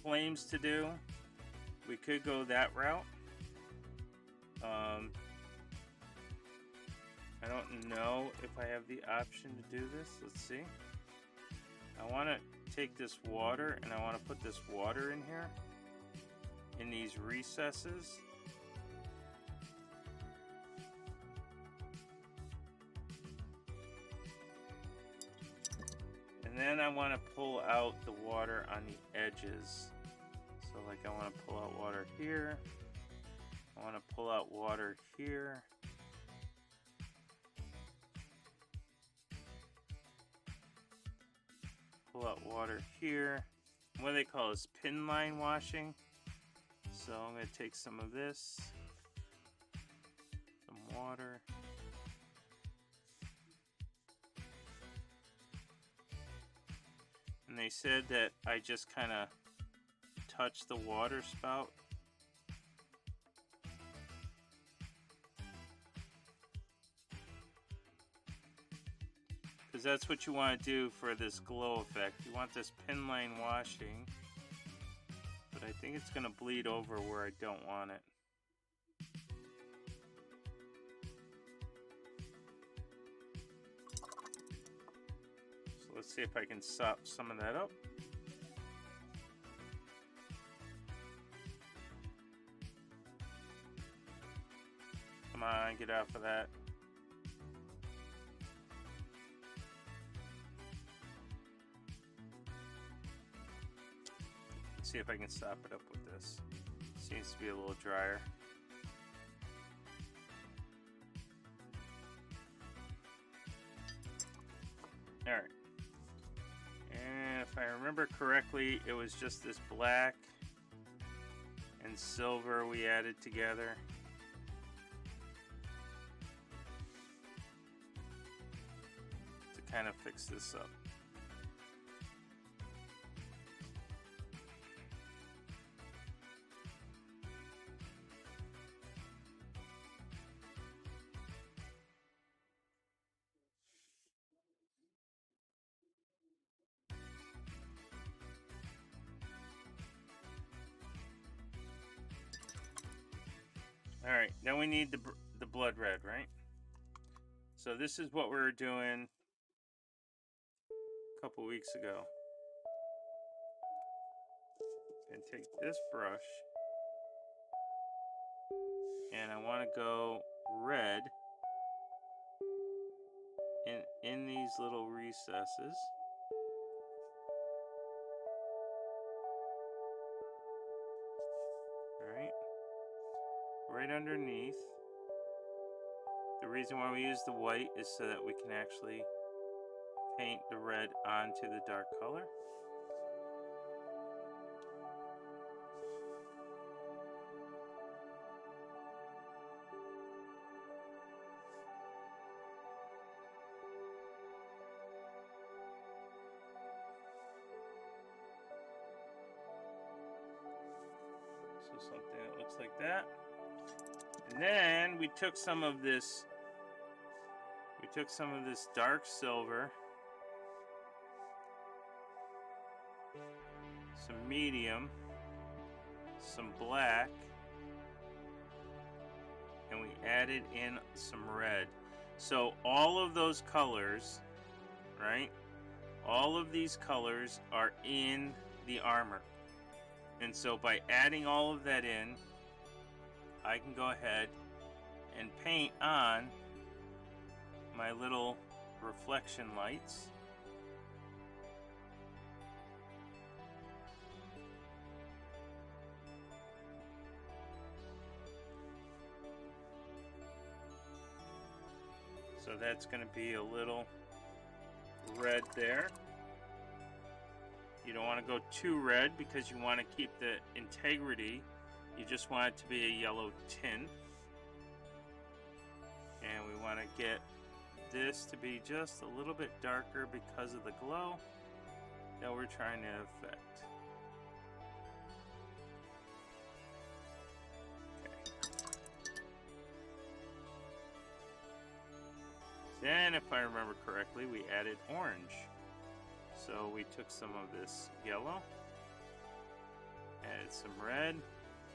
flames to do. We could go that route. I don't know if I have the option to do this. Let's see. I want to take this water and I want to put this water in here in these recesses. And then I want to pull out the water on the edges. So like I want to pull out water here. I want to pull out water here. Pull out water here. What do they call this? Pin line washing. So I'm going to take some of this, some water. And they said that I just kind of touch the water spout. Because that's what you want to do for this glow effect. You want this pin line washing, but I think it's going to bleed over where I don't want it. So let's see if I can sop some of that up. Come on, get off of that. See if I can sop it up with this. Seems to be a little drier. Alright. And if I remember correctly, it was just this black and silver we added together. To kind of fix this up. Alright, now we need the blood red, right? So this is what we were doing a couple weeks ago. And take this brush, and I want to go red in these little recesses. Alright. Right underneath. The reason why we use the white is so that we can actually paint the red onto the dark color. like that. And then we took some of this dark silver, some medium, some black, and we added in some red. So all of those colors, right? All of these colors are in the armor. And so by adding all of that in, I can go ahead and paint on my little reflection lights. So that's going to be a little red there. You don't want to go too red because you want to keep the integrity. You just want it to be a yellow tint. And we want to get this to be just a little bit darker because of the glow that we're trying to affect. Then, if I remember correctly, we added orange. So we took some of this yellow, added some red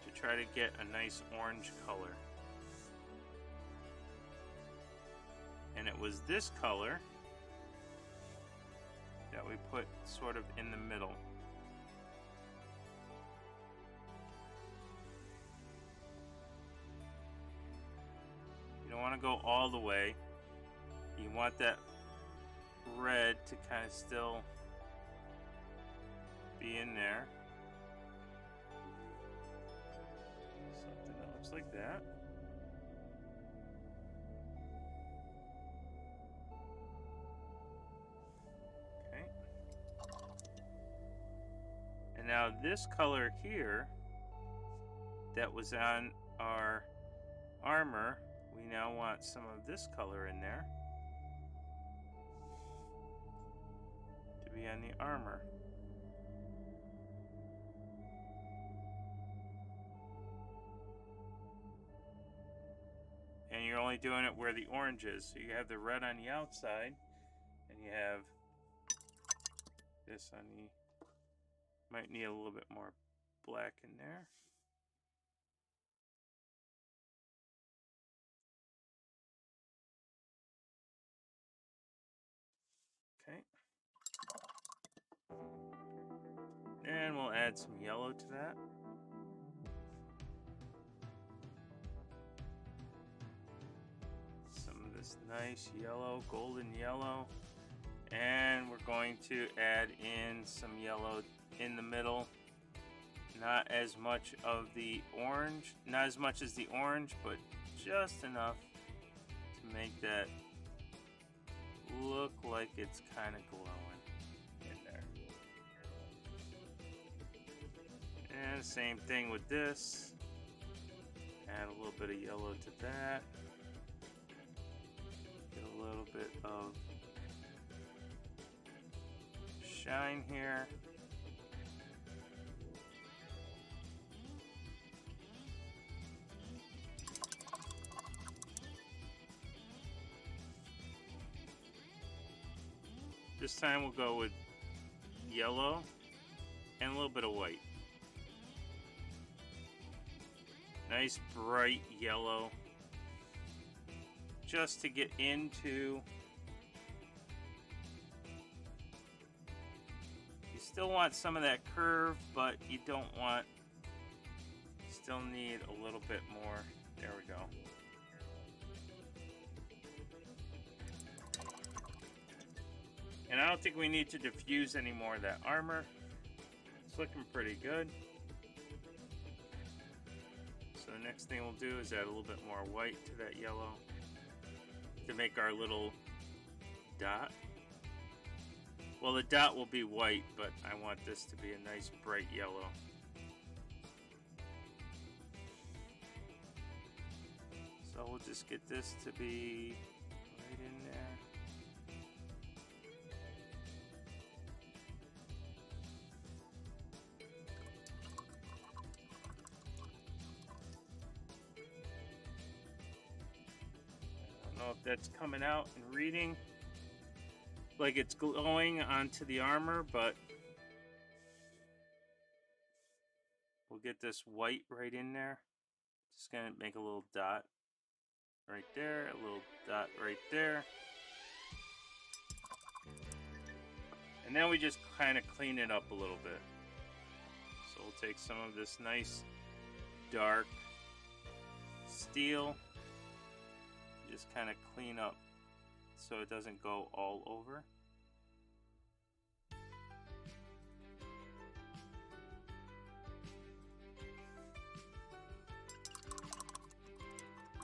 to try to get a nice orange color. And it was this color that we put sort of in the middle. You don't want to go all the way. You want that red to kind of still be in there. Something that looks like that. Okay. And now this color here that was on our armor, we now want some of this color in there to be on the armor. And you're only doing it where the orange is. So you have the red on the outside, and you have this on the, might need a little bit more black in there. Okay. And we'll add some yellow to that. Some of this nice yellow, golden yellow. And we're going to add in some yellow in the middle. Not as much of the orange, not as much as the orange, but just enough to make that look like it's kind of glowing in there. And same thing with this. Add a little bit of yellow to that. Get a little bit of shine here. This time we'll go with yellow and a little bit of white. Nice bright yellow. Just to get into. You still want some of that curve, but you don't want. Still need a little bit more. There we go. And I don't think we need to diffuse any more of that armor. It's looking pretty good. So the next thing we'll do is add a little bit more white to that yellow to make our little dot. Well, the dot will be white, but I want this to be a nice bright yellow. So we'll just get this to be right in there. that's coming out and reading. Like it's glowing onto the armor, but we'll get this white right in there. Just gonna make a little dot right there, a little dot right there. And then we just kind of clean it up a little bit. So we'll take some of this nice dark steel, just kind of clean up so it doesn't go all over.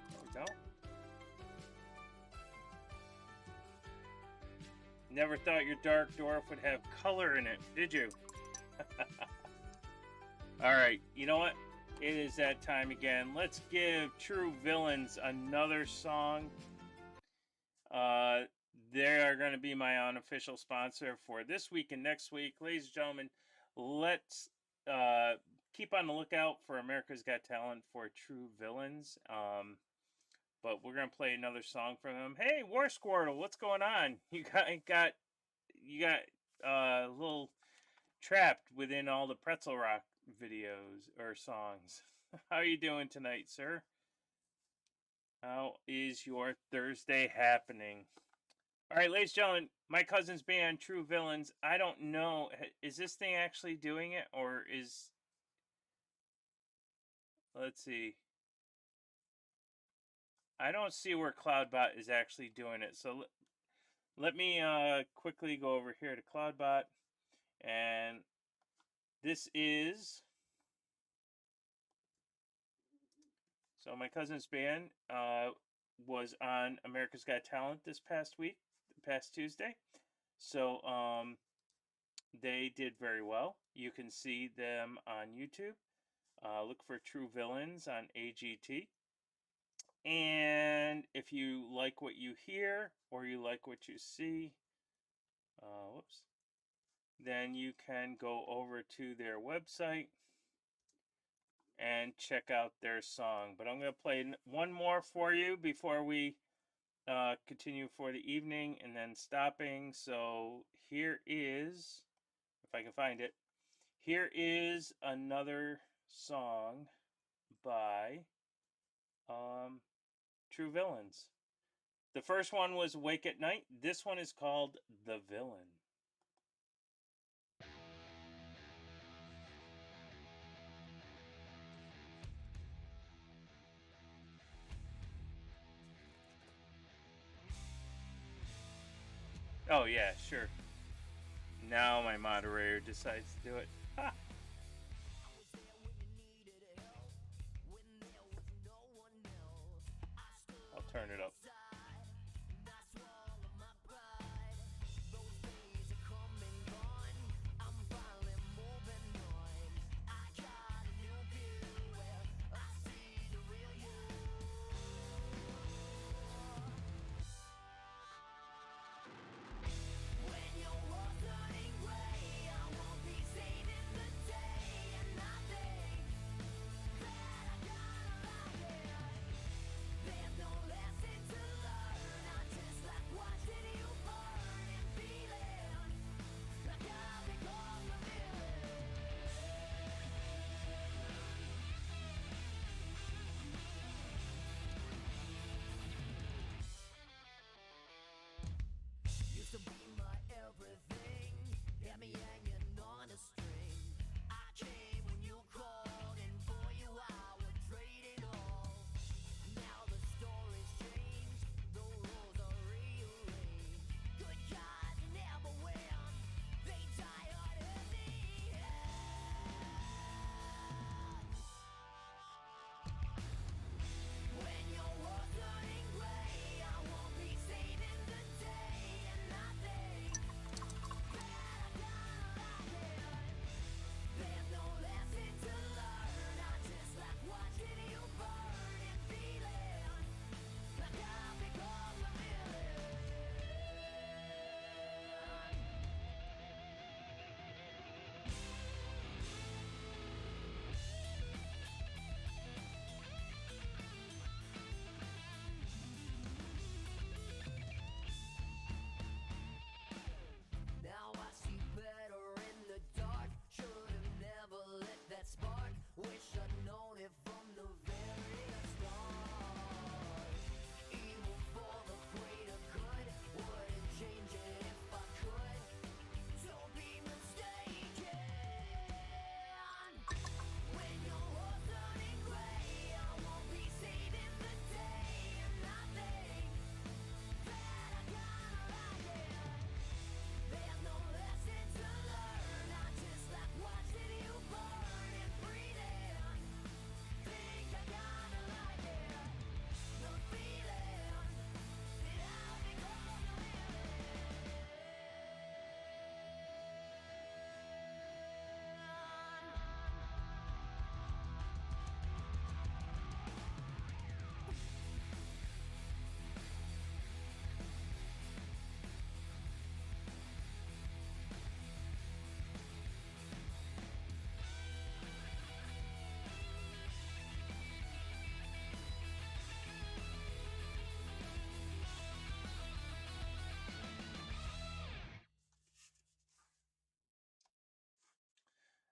There we go. Never thought your dark dwarf would have color in it, did you? Alright, you know what? It is that time again. Let's give True Villains another song. They are going to be my unofficial sponsor for this week and next week. Ladies and gentlemen, let's keep on the lookout for America's Got Talent for True Villains. But we're going to play another song from them. Hey, War Squirtle, what's going on? You got a little trapped within all the Pretzel Rock videos or songs. How are you doing tonight, sir? How is your Thursday happening? All right, ladies and gentlemen, my cousin's band, True Villains. I don't know. Is this thing actually doing it? Or is... Let's see. I don't see where Cloudbot is actually doing it. So let me quickly go over here to Cloudbot. And this is... So my cousin's band was on America's Got Talent this past week, past Tuesday. So they did very well. You can see them on YouTube. Look for True Villains on AGT. And if you like what you hear or you like what you see, then you can go over to their website and check out their song. But I'm going to play one more for you before we continue for the evening and then stopping. So here is, if I can find it, here is another song by True Villains. The first one was Wake at Night. This one is called The Villain. Oh yeah, sure. Now my moderator decides to do it. Ha! I'll turn it up.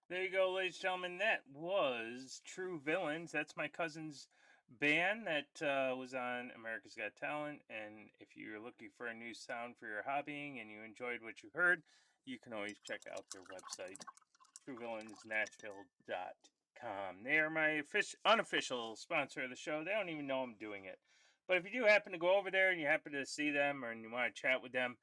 There you go, ladies and gentlemen. That was True Villains. That's my cousin's band that was on America's Got Talent. And if you're looking for a new sound for your hobbying and you enjoyed what you heard, you can always check out their website, truevillainsnashville.com. They are my unofficial sponsor of the show. They don't even know I'm doing it. But if you do happen to go over there and you happen to see them or you want to chat with them,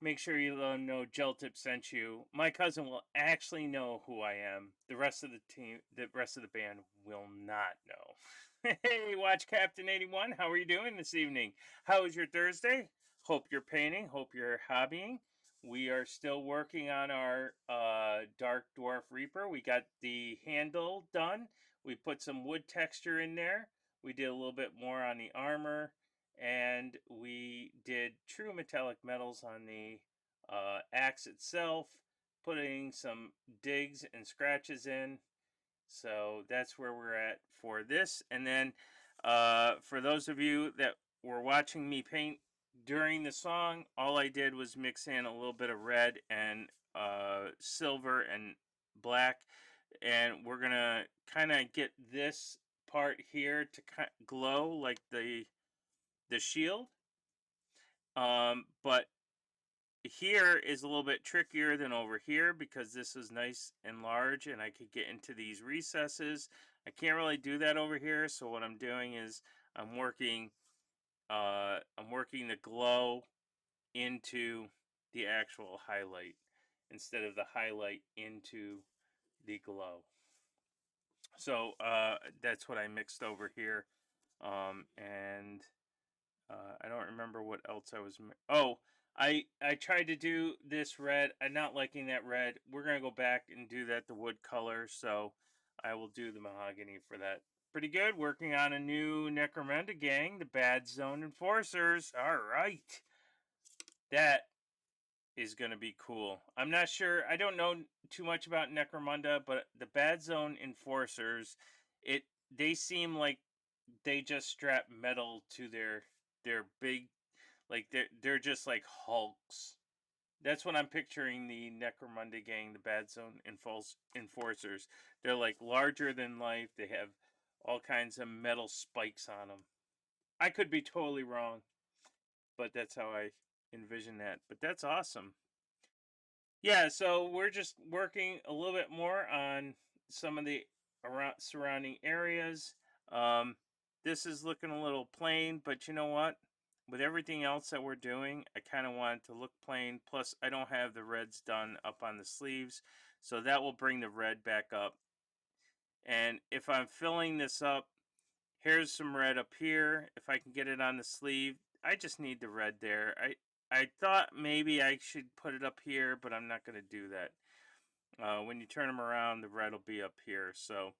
make sure you let them know Gel Tip sent you. My cousin will actually know who I am. The rest of the team, the rest of the band will not know. Hey, Watch Captain 81, how are you doing this evening? How was your Thursday? Hope you're painting, hope you're hobbying. We are still working on our Dark Dwarf Reaper. We got the handle done. We put some wood texture in there. We did a little bit more on the armor, and we did true metallic metals on the axe itself, putting some digs and scratches in. So that's where we're at for this. And then for those of you that were watching me paint during the song, all I did was mix in a little bit of red and silver and black. And we're going to kind of get this part here to glow like the shield. But here is a little bit trickier than over here because this is nice and large and I could get into these recesses. I can't really do that over here, so what I'm doing is I'm working the glow into the actual highlight instead of the highlight into the glow. So that's what I mixed over here. And I don't remember what else I was. Oh, I tried to do this red. I'm not liking that red. We're gonna go back and do that the wood color. So I will do the mahogany for that. Pretty good. Working on a new Necromunda gang, the Bad Zone Enforcers. All right, that is gonna be cool. I'm not sure. I don't know too much about Necromunda, but the Bad Zone Enforcers, they seem like they just strap metal to their big, like they're just like hulks. That's what I'm picturing the Necromunda gang, the Bad Zone Enforcers. They're like larger than life. They have all kinds of metal spikes on them. I could be totally wrong, but that's how I envision that. But that's awesome. Yeah, so we're just working a little bit more on some of the around surrounding areas. Um, this is looking a little plain, but you know what? With everything else that we're doing, I kind of want it to look plain. Plus, I don't have the reds done up on the sleeves, so that will bring the red back up. And if I'm filling this up, here's some red up here. If I can get it on the sleeve, I just need the red there. I thought maybe I should put it up here, but I'm not going to do that. When you turn them around, the red will be up here. So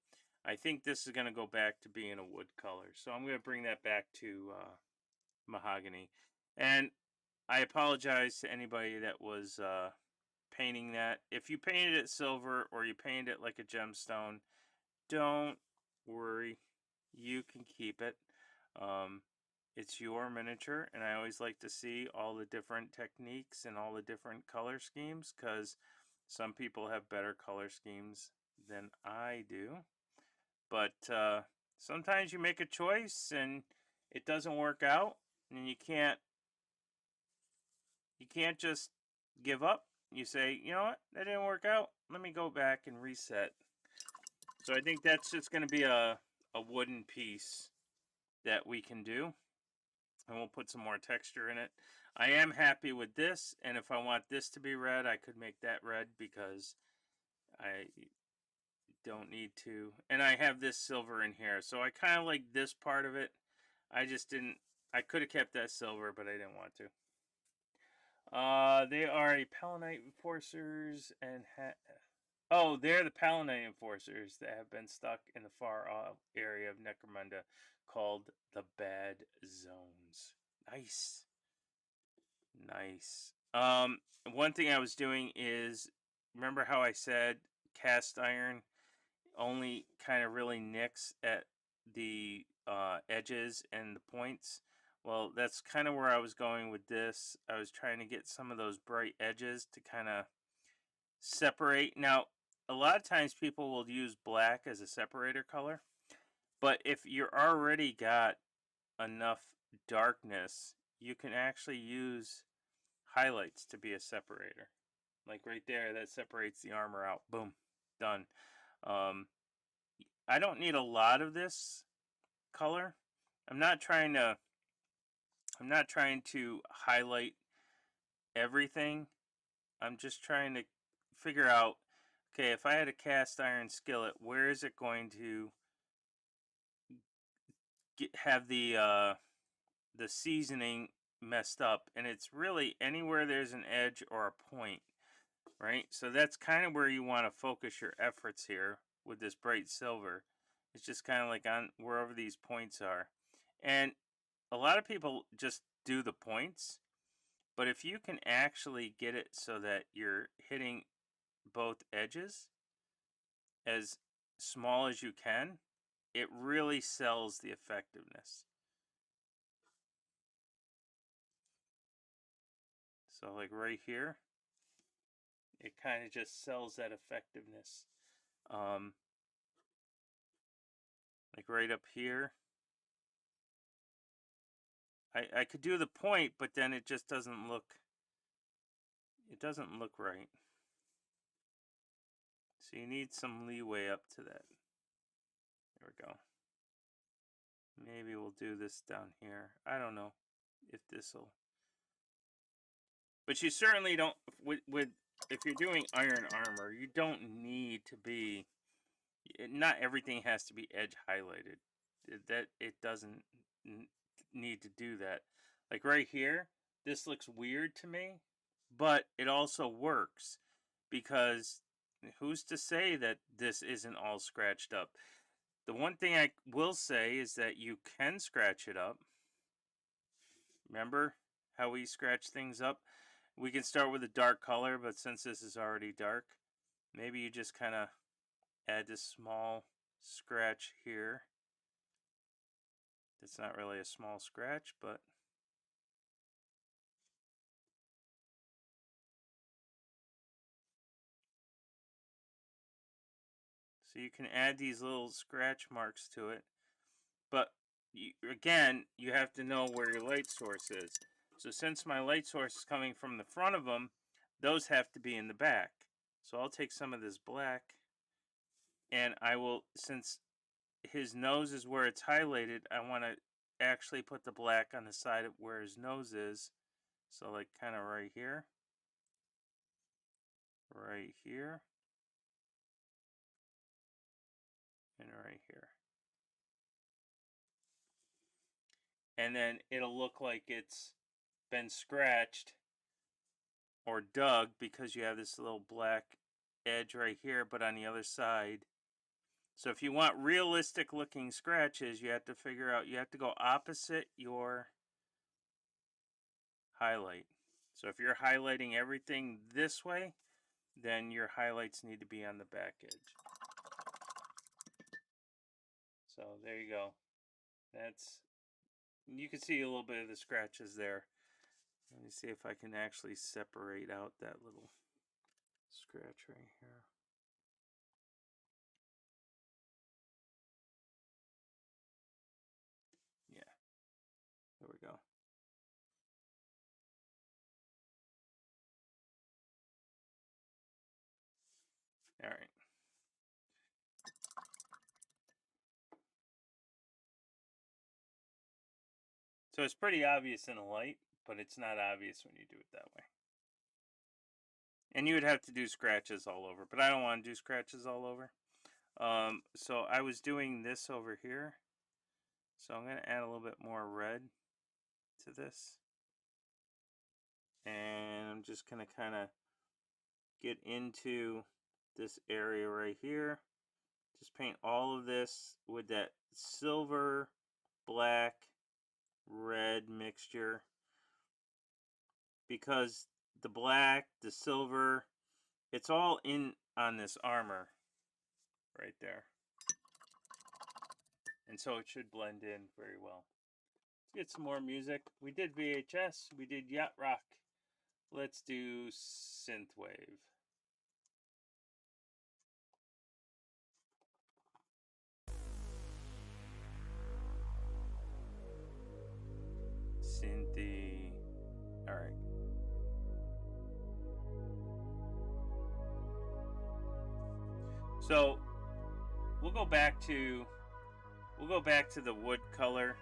I think this is going to go back to being a wood color. So I'm going to bring that back to mahogany. And I apologize to anybody that was painting that. If you painted it silver or you painted it like a gemstone, don't worry. You can keep it. Um, it's your miniature, and I always like to see all the different techniques and all the different color schemes because some people have better color schemes than I do. But sometimes you make a choice and it doesn't work out, and you can't just give up. You say, you know what, that didn't work out. Let me go back and reset. So I think that's just going to be a wooden piece that we can do. And we'll put some more texture in it. I am happy with this. And if I want this to be red, I could make that red because I don't need to. And I have this silver in here. So I kind of like this part of it. I just didn't. I could have kept that silver, but I didn't want to. They are a Palanite Enforcers and oh, they're the Palanite Enforcers that have been stuck in the far off area of Necromunda called the Bad Zones. Nice. Nice. One thing I was doing is, remember how I said cast iron only kind of really nicks at the edges and the points? Well, that's kind of where I was going with this. I was trying to get some of those bright edges to kind of separate. Now, a lot of times people will use black as a separator color, but if you're already got enough darkness, you can actually use highlights to be a separator. Like right there, that separates the armor out. Boom, done. Um, I don't need a lot of this color. I'm not trying to. I'm not trying to highlight everything. I'm just trying to figure out. Okay, if I had a cast iron skillet, where is it going to have the seasoning messed up? And it's really anywhere there's an edge or a point, right? So that's kind of where you want to focus your efforts here with this bright silver. It's just kind of like on wherever these points are. And a lot of people just do the points, but if you can actually get it so that you're hitting both edges as small as you can, it really sells the effectiveness. So like right here, it kind of just sells that effectiveness. Like right up here, I could do the point, but then it just doesn't look, it doesn't look right. So you need some leeway up to that. There we go. Maybe we'll do this down here. I don't know if this'll, but you certainly don't, with if you're doing iron armor, you don't need to be, not everything has to be edge highlighted. That it doesn't need to do that. Like right here, this looks weird to me, but it also works because who's to say that this isn't all scratched up? The one thing I will say is that you can scratch it up. Remember how we scratch things up? We can start with a dark color, but since this is already dark, maybe you just kind of add this small scratch here. It's not really a small scratch, but so you can add these little scratch marks to it. But again, you have to know where your light source is. So since my light source is coming from the front of them, those have to be in the back. So I'll take some of this black and I will, since his nose is where it's highlighted, I want to actually put the black on the side of where his nose is. So like kind of right here, and right here. And then it'll look like it's been scratched or dug because you have this little black edge right here, but on the other side. So if you want realistic looking scratches, you have to figure out, you have to go opposite your highlight. So if you're highlighting everything this way, then your highlights need to be on the back edge. So there you go. That's, you can see a little bit of the scratches there. Let me see if I can actually separate out that little scratch right here. Yeah, there we go. All right. So it's pretty obvious in the light, but it's not obvious when you do it that way. And you would have to do scratches all over, but I don't want to do scratches all over. So I was doing this over here. So I'm going to add a little bit more red to this. And I'm just going to kind of get into this area right here. Just paint all of this with that silver, black, red mixture. Because the black, the silver, it's all in on this armor right there. And so it should blend in very well. Let's get some more music. We did VHS, we did yacht rock. Let's do synthwave. All right. So we'll go back to the wood color.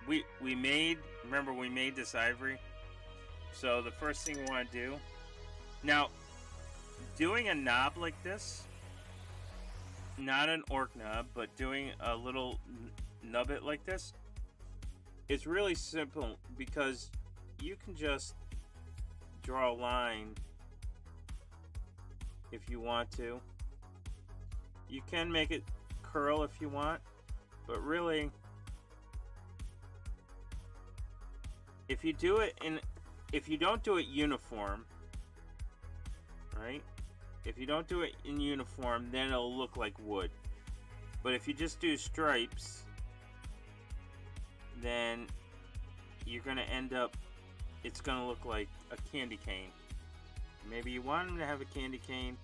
We made, remember we made this ivory. So the first thing we want to do now, doing a knob like this, not an orc knob, but doing a little nubbit like this, it's really simple because you can just draw a line if you want to. You can make it curl if you want, but really, if you don't do it uniform, right? If you don't do it in uniform, then it'll look like wood. But if you just do stripes, then you're gonna end up, it's gonna look like a candy cane. Maybe you want them to have a candy cane,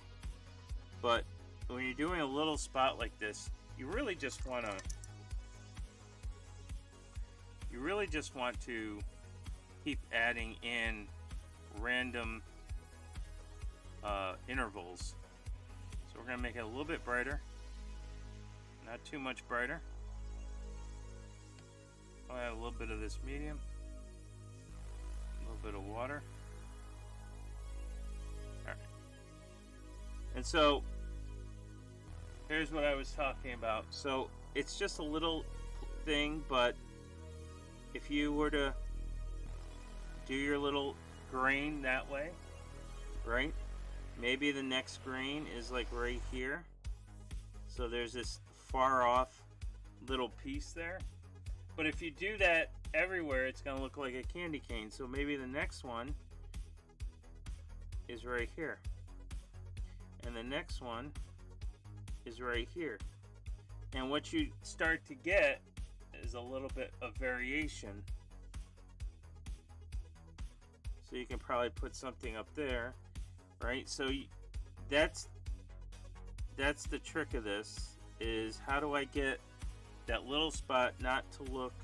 but when you're doing a little spot like this, you really just want to keep adding in random intervals. So we're gonna make it a little bit brighter, not too much brighter. I'll add a little bit of this medium, a little bit of water. All right. And so here's what I was talking about. So it's just a little thing, but if you were to do your little grain that way, right? Maybe the next grain is like right here. So there's this far off little piece there. But if you do that everywhere, it's going to look like a candy cane. So maybe the next one is right here. And the next one is right here. And what you start to get is a little bit of variation. So you can probably put something up there, right? So that's the trick of this, is how do I get that little spot not to look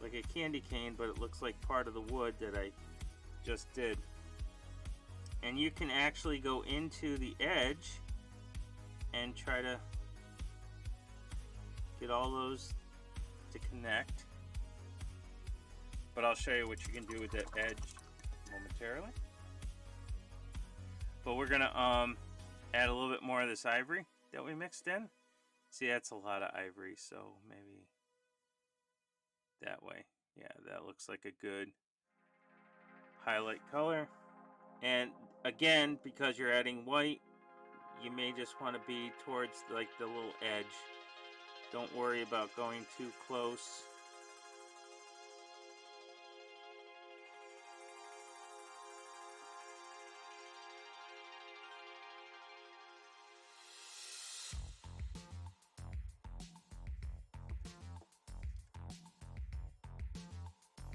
like a candy cane, but it looks like part of the wood that I just did. And you can actually go into the edge and try to get all those to connect. But I'll show you what you can do with that edge momentarily. But we're gonna add a little bit more of this ivory that we mixed in. See, that's a lot of ivory, so maybe that way. Yeah, that looks like a good highlight color. And again, because you're adding white, you may just want to be towards like the little edge. Don't worry about going too close.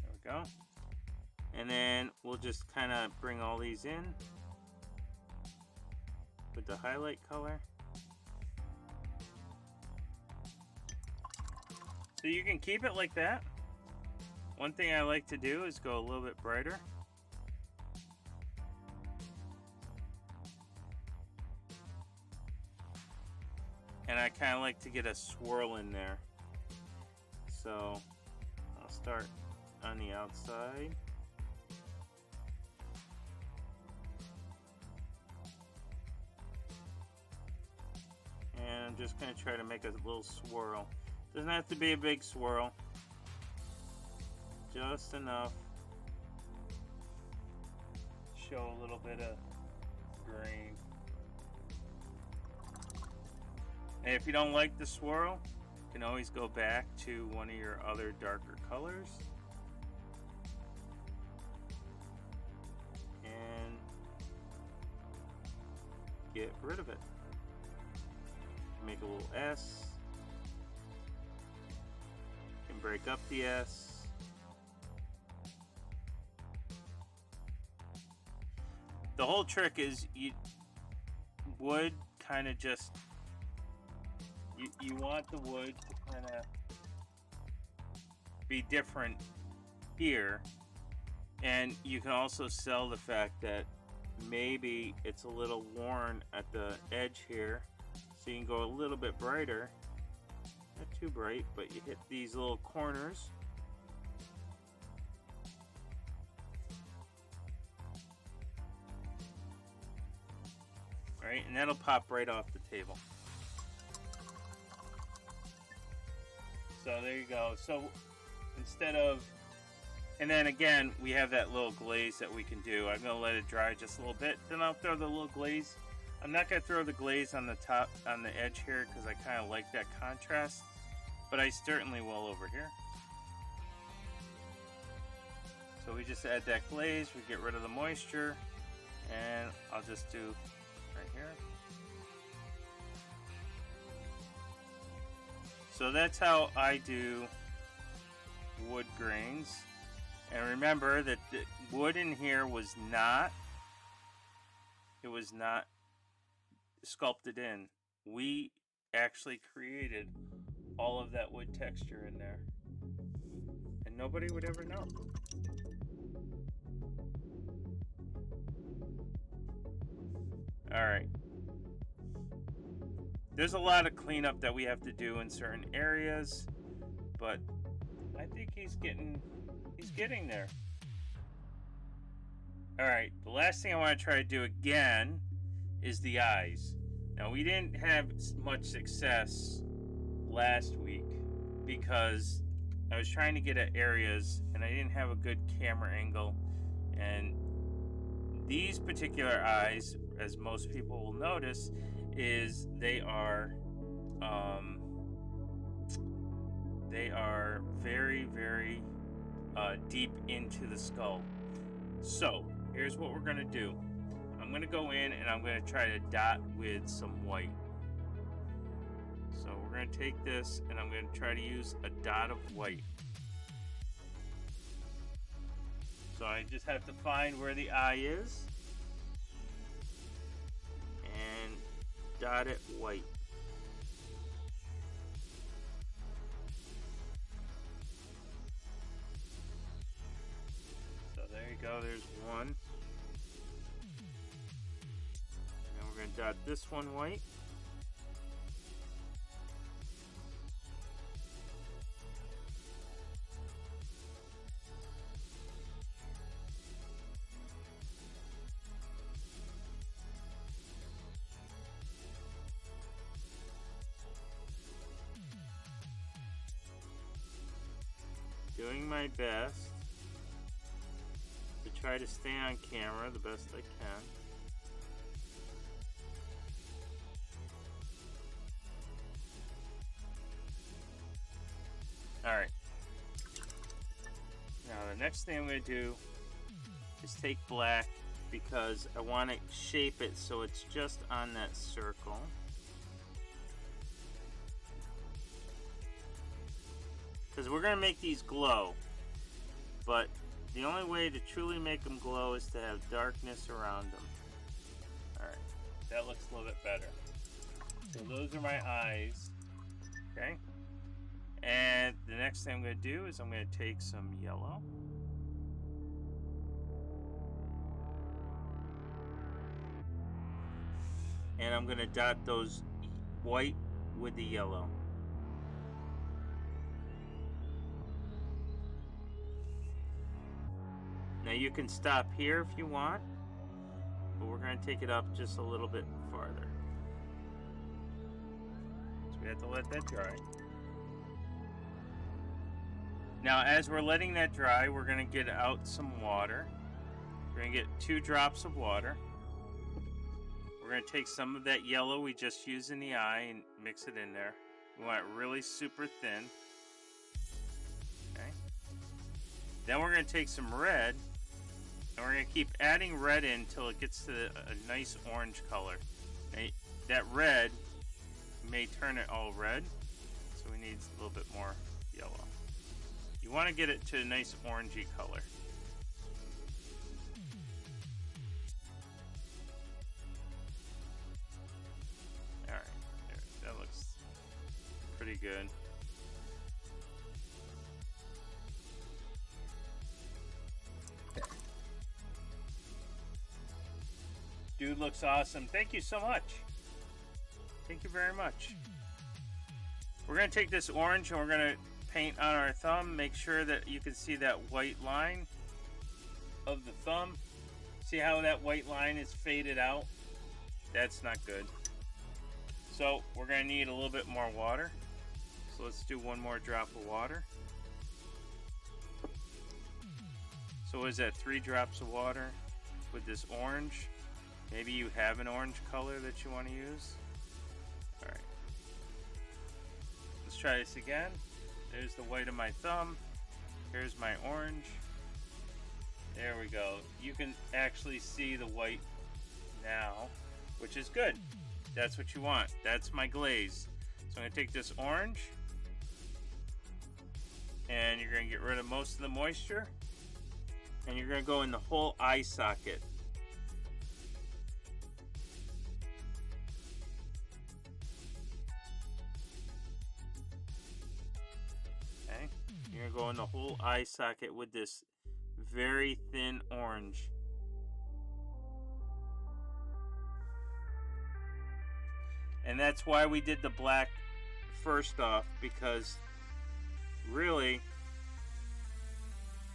There we go. And then we'll just kind of bring all these in with the highlight color. So you can keep it like that. One thing I like to do is go a little bit brighter. And I kind of like to get a swirl in there. So I'll start on the outside. And I'm just going to try to make a little swirl. Doesn't have to be a big swirl. Just enough. Show a little bit of green. And if you don't like the swirl, you can always go back to one of your other darker colors. And get rid of it. Make a little S. You can break up the S. The whole trick is wood kind of just, you want the wood to kind of be different here, And you can also sell the fact that maybe it's a little worn at the edge here, so you can go a little bit brighter. Not too bright, but you hit these little corners. Right, and that'll pop right off the table. So there you go. So instead of, and then again, we have that little glaze that we can do. I'm gonna let it dry just a little bit. Then I'll throw the little glaze. I'm not gonna throw the glaze on the top, on the edge here, because I kind of like that contrast. But I certainly will over here. So we just add that glaze. We get rid of the moisture, and I'll just do right here. So that's how I do wood grains. And remember that the wood in here was not, it was not sculpted in. We actually created all of that wood texture in there. And nobody would ever know. Alright. There's a lot of cleanup that we have to do in certain areas, but I think he's getting there. Alright, the last thing I want to try to do again is the eyes. Now, we didn't have much success last week because I was trying to get at areas and I didn't have a good camera angle. And these particular eyes, as most people will notice, is they are very, very deep into the skull. So here's what we're gonna do. I'm gonna go in and I'm gonna try to dot with some white. So we're gonna take this and I'm gonna try to use a dot of white. So I just have to find where the eye is and dot it white. So there you go, there's one. And we're going to dot this one white. Doing my best to try to stay on camera the best I can. Alright. Now the next thing I'm going to do is take black because I want to shape it so it's just on that circle. Because we're going to make these glow, but the only way to truly make them glow is to have darkness around them. Alright, that looks a little bit better. So those are my eyes, okay? And the next thing I'm going to do is I'm going to take some yellow. And I'm going to dot those white with the yellow. Now you can stop here if you want, but we're going to take it up just a little bit farther. So we have to let that dry. Now as we're letting that dry, we're going to get out some water. We're going to get 2 drops of water. We're going to take some of that yellow we just used in the eye and mix it in there. We want it really super thin. Okay. Then we're going to take some red. And we're going to keep adding red in until it gets to a nice orange color. Now, that red may turn it all red, so we need a little bit more yellow. You want to get it to a nice orangey color. Alright, that looks pretty good. Dude looks awesome. Thank you so much. Thank you very much. We're going to take this orange and we're going to paint on our thumb. Make sure that you can see that white line of the thumb. See how that white line is faded out? That's not good. So we're going to need a little bit more water. So let's do one more drop of water. So what is that? 3 drops of water with this orange. Maybe you have an orange color that you want to use. Alright. Let's try this again. There's the white of my thumb. Here's my orange. There we go. You can actually see the white now, which is good. That's what you want. That's my glaze. So I'm going to take this orange, and you're going to get rid of most of the moisture, and you're going to go in the whole eye socket. Okay, you're going to go in the whole eye socket with this very thin orange. And that's why we did the black first off, because really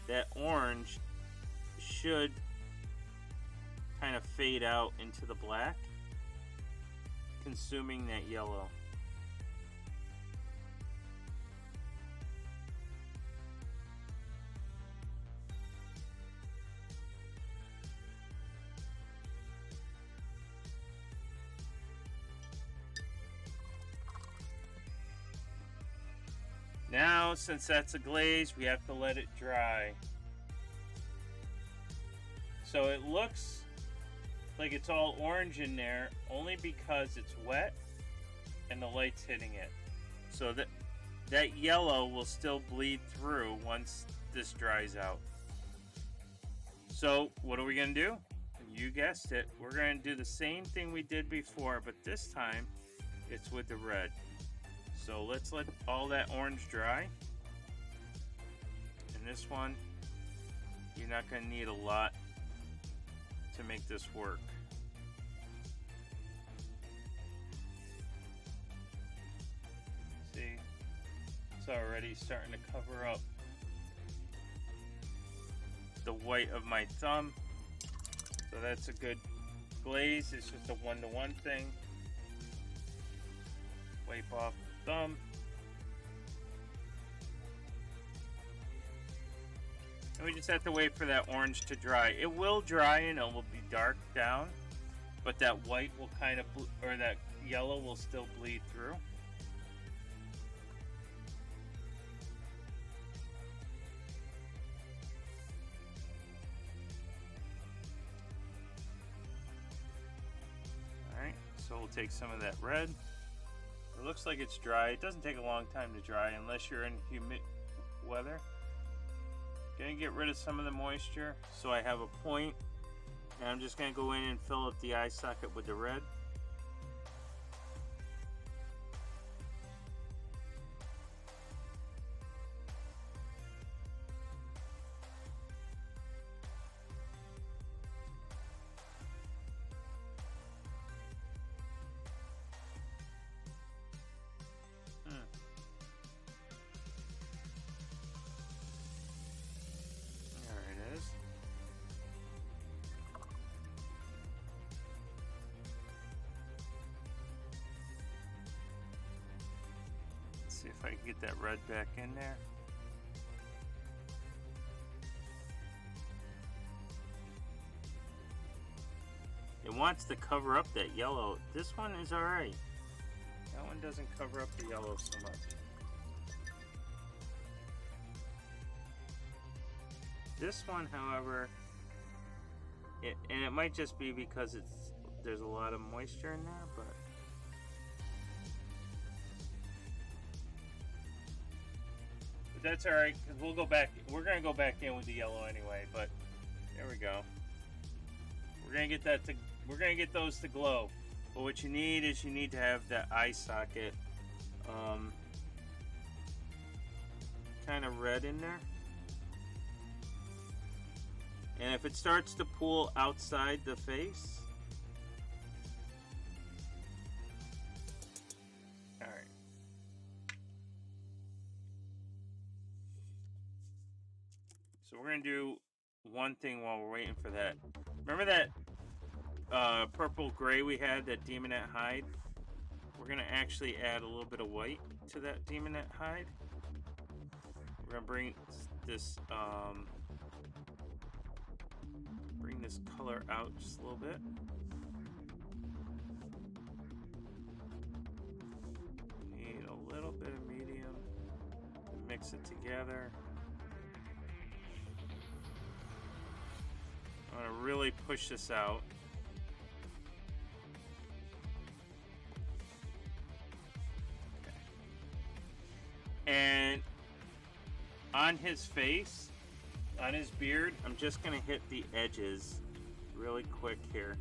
that orange should kind of fade out into the black, consuming that yellow. Now, since that's a glaze, we have to let it dry. So it looks like it's all orange in there only because it's wet and the light's hitting it. So that yellow will still bleed through once this dries out. So what are we going to do? You guessed it. We're going to do the same thing we did before, but this time it's with the red. So let's let all that orange dry. And this one, you're not going to need a lot to make this work. See, it's already starting to cover up the white of my thumb. So that's a good glaze. It's just a one-to-one thing. Wipe off the thumb. And we just have to wait for that orange to dry. It will dry and it will be dark down, but that white will kind of, or that yellow will still bleed through. Alright, so we'll take some of that red. It looks like it's dry. It doesn't take a long time to dry unless you're in humid weather. Gonna get rid of some of the moisture so I have a point, and I'm just gonna go in and fill up the eye socket with the red. See if I can get that red back in there. It wants to cover up that yellow. This one is alright. That one doesn't cover up the yellow so much. This one, however, and it might just be because there's a lot of moisture in there, but that's all right, because we'll go back. We're gonna go back in with the yellow anyway. But there we go. We're gonna get that to. We're gonna get those to glow. But what you need is you need to have that eye socket, kind of red in there. And if it starts to pool outside the face, to do one thing while we're waiting for that. Remember that purple gray we had, that demonette hide? We're going to actually add a little bit of white to that demonette hide. We're going to bring this color out just a little bit. Need a little bit of medium. Mix it together. I'm going to really push this out. Okay. And on his face, on his beard, I'm just going to hit the edges really quick here.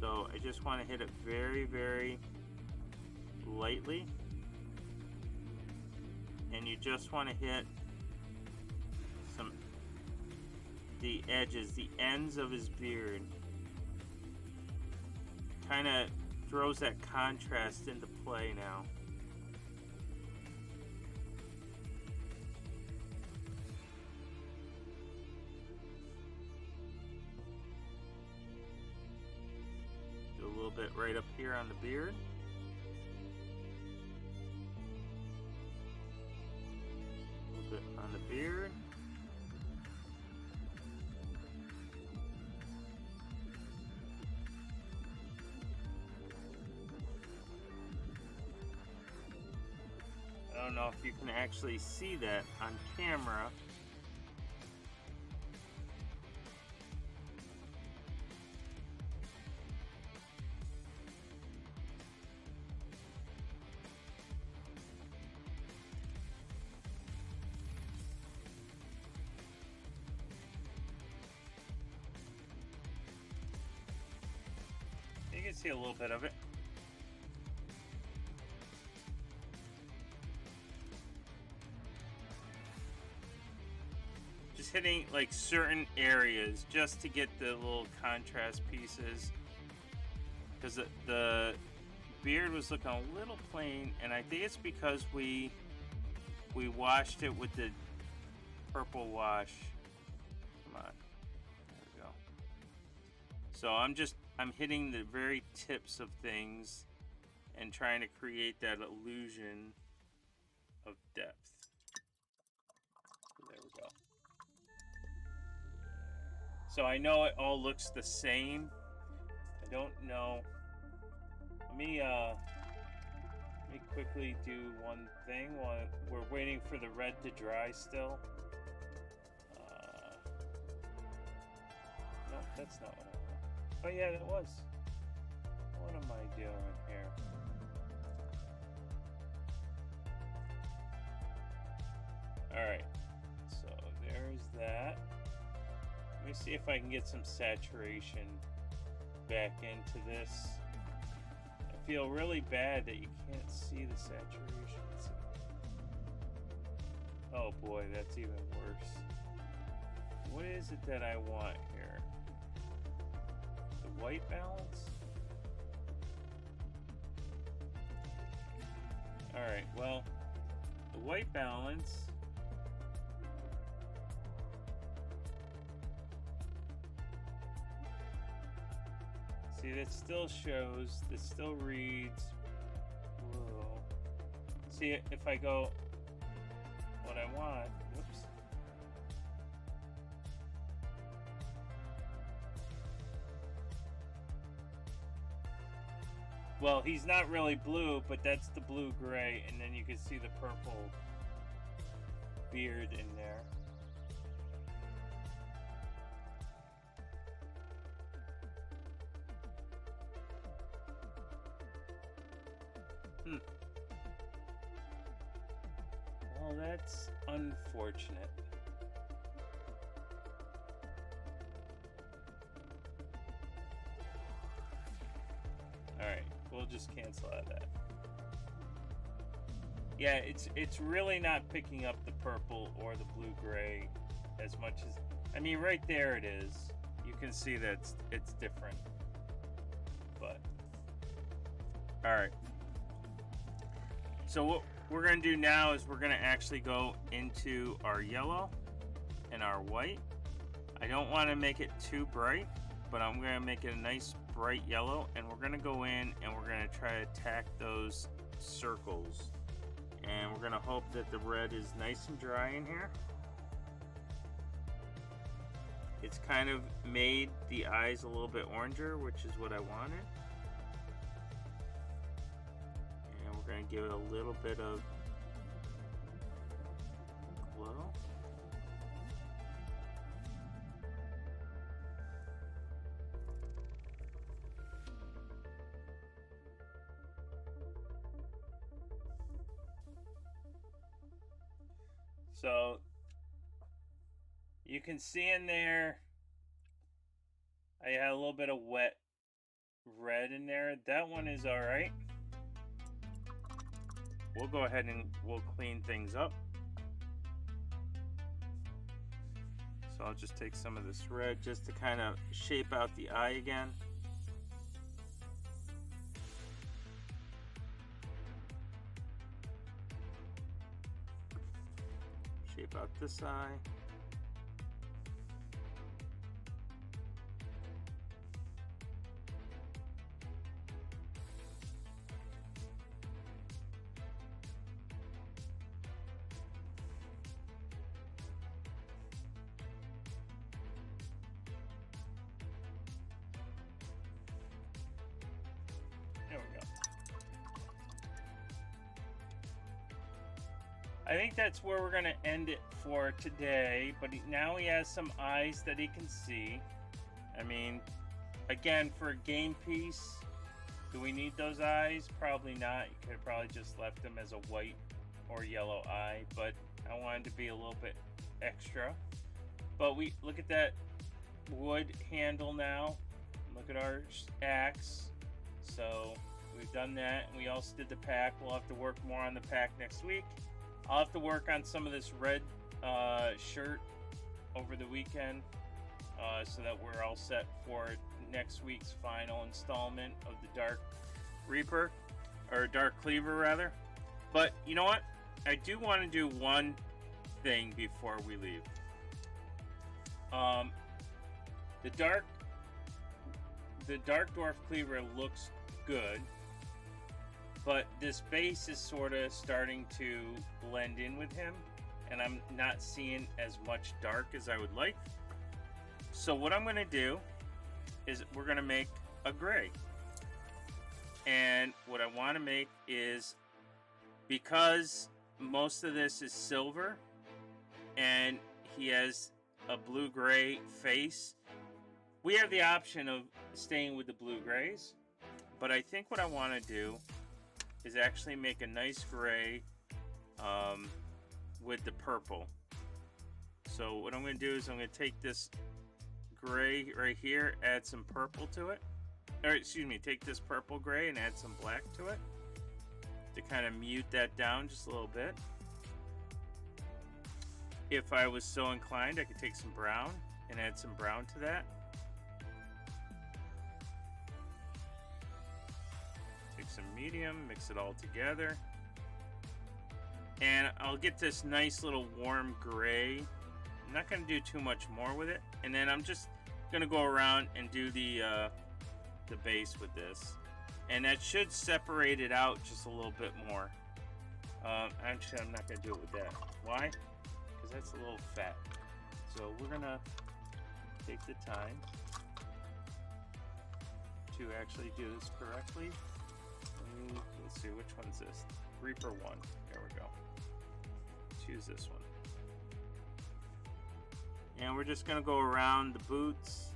So I just want to hit it very, very lightly. And you just want to hit the edges, the ends of his beard. Kind of throws that contrast into play now. Do a little bit right up here on the beard. A little bit on the beard. I don't know if you can actually see that on camera. You can see a little bit of it. Just hitting like certain areas just to get the little contrast pieces, because the beard was looking a little plain, and I think it's because we washed it with the purple wash. Come on, there we go. So I'm hitting the very tips of things and trying to create that illusion of depth. There we go. So I know it all looks the same. I don't know. Let me quickly do one thing while we're waiting for the red to dry still. No, that's not what I want. Oh yeah, that was. What am I doing here? Alright, so there's that. Let me see if I can get some saturation back into this. I feel really bad that you can't see the saturation. Oh boy, that's even worse. What is it that I want here? The white balance? Alright, well, the white balance. See, that still shows, that still reads blue. See, if I go what I want, whoops. Well, he's not really blue, but that's the blue-gray, and then you can see the purple beard in there. Well, that's unfortunate. Alright, we'll just cancel out that. Yeah, it's really not picking up the purple or the blue-gray as much as... I mean, right there it is. You can see that it's different. But... Alright. So we're going to do now is we're going to actually go into our yellow and our white. I don't want to make it too bright, but I'm going to make it a nice bright yellow, and we're going to go in and we're going to try to attack those circles. And we're going to hope that the red is nice and dry in here. It's kind of made the eyes a little bit oranger, which is what I wanted. And we're going to give it a little bit of glow. So you can see in there, I had a little bit of wet red in there. That one is all right. We'll go ahead and we'll clean things up. So I'll just take some of this red just to kind of shape out the eye again. Shape out this eye. There we go. I think that's where we're going to end it for today, but now he has some eyes that he can see. I mean, again, for a game piece, do we need those eyes? Probably not. You could have probably just left them as a white or yellow eye, but I wanted to be a little bit extra. But we look at that wood handle now. Look at our axe. So we've done that, and we also did the pack. We'll have to work more on the pack next week. I'll have to work on some of this red shirt over the weekend so that we're all set for next week's final installment of the Dark Reaper, or Dark Cleaver rather. But you know what? I do want to do one thing before we leave. The Dark Dwarf Cleaver looks good, but this base is sort of starting to blend in with him, and I'm not seeing as much dark as I would like. So what I'm going to do is we're going to make a gray. And what I want to make is, because most of this is silver and he has a blue-gray face, we have the option of staying with the blue-grays. But I think what I want to do is actually make a nice gray with the purple. So what I'm going to do is I'm going to take this gray right here, add some purple to it. Or excuse me, take this purple gray and add some black to it to kind of mute that down just a little bit. If I was so inclined, I could take some brown and add some brown to that. Take some medium, mix it all together. And I'll get this nice little warm gray. I'm not going to do too much more with it. And then I'm just going to go around and do the base with this. And that should separate it out just a little bit more. Actually, I'm not going to do it with that. Why? Because that's a little fat. So we're going to take the time to actually do this correctly. Let's see, which one's this? Reaper 1. There we go. Choose this one. And we're just going to go around the boots.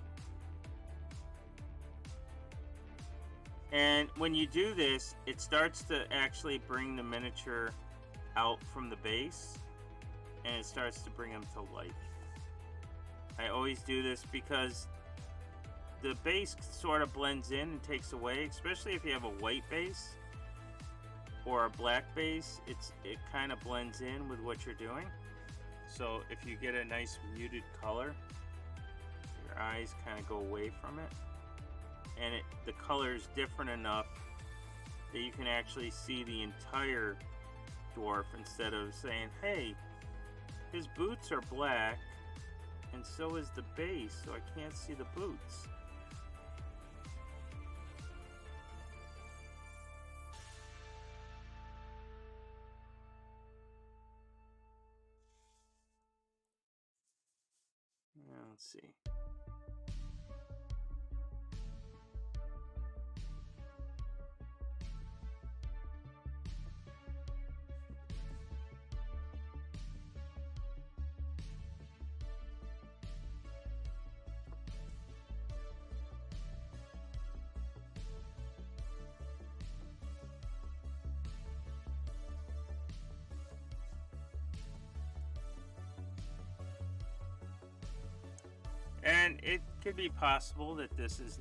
And when you do this, it starts to actually bring the miniature out from the base, and it starts to bring them to life. I always do this because the base sort of blends in and takes away, especially if you have a white base or a black base. It kind of blends in with what you're doing. So if you get a nice muted color, your eyes kind of go away from it, and the color is different enough that you can actually see the entire dwarf instead of saying, hey, his boots are black and so is the base, so I can't see the boots. Let's see. And it could be possible that this is,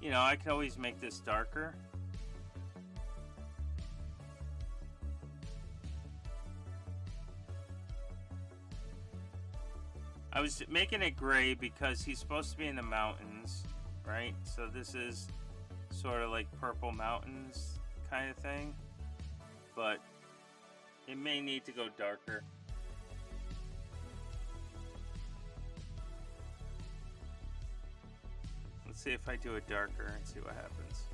you know, I could always make this darker. I was making it gray because he's supposed to be in the mountains, right? So this is sort of like purple mountains kind of thing. But it may need to go darker. Let's see if I do it darker and see what happens.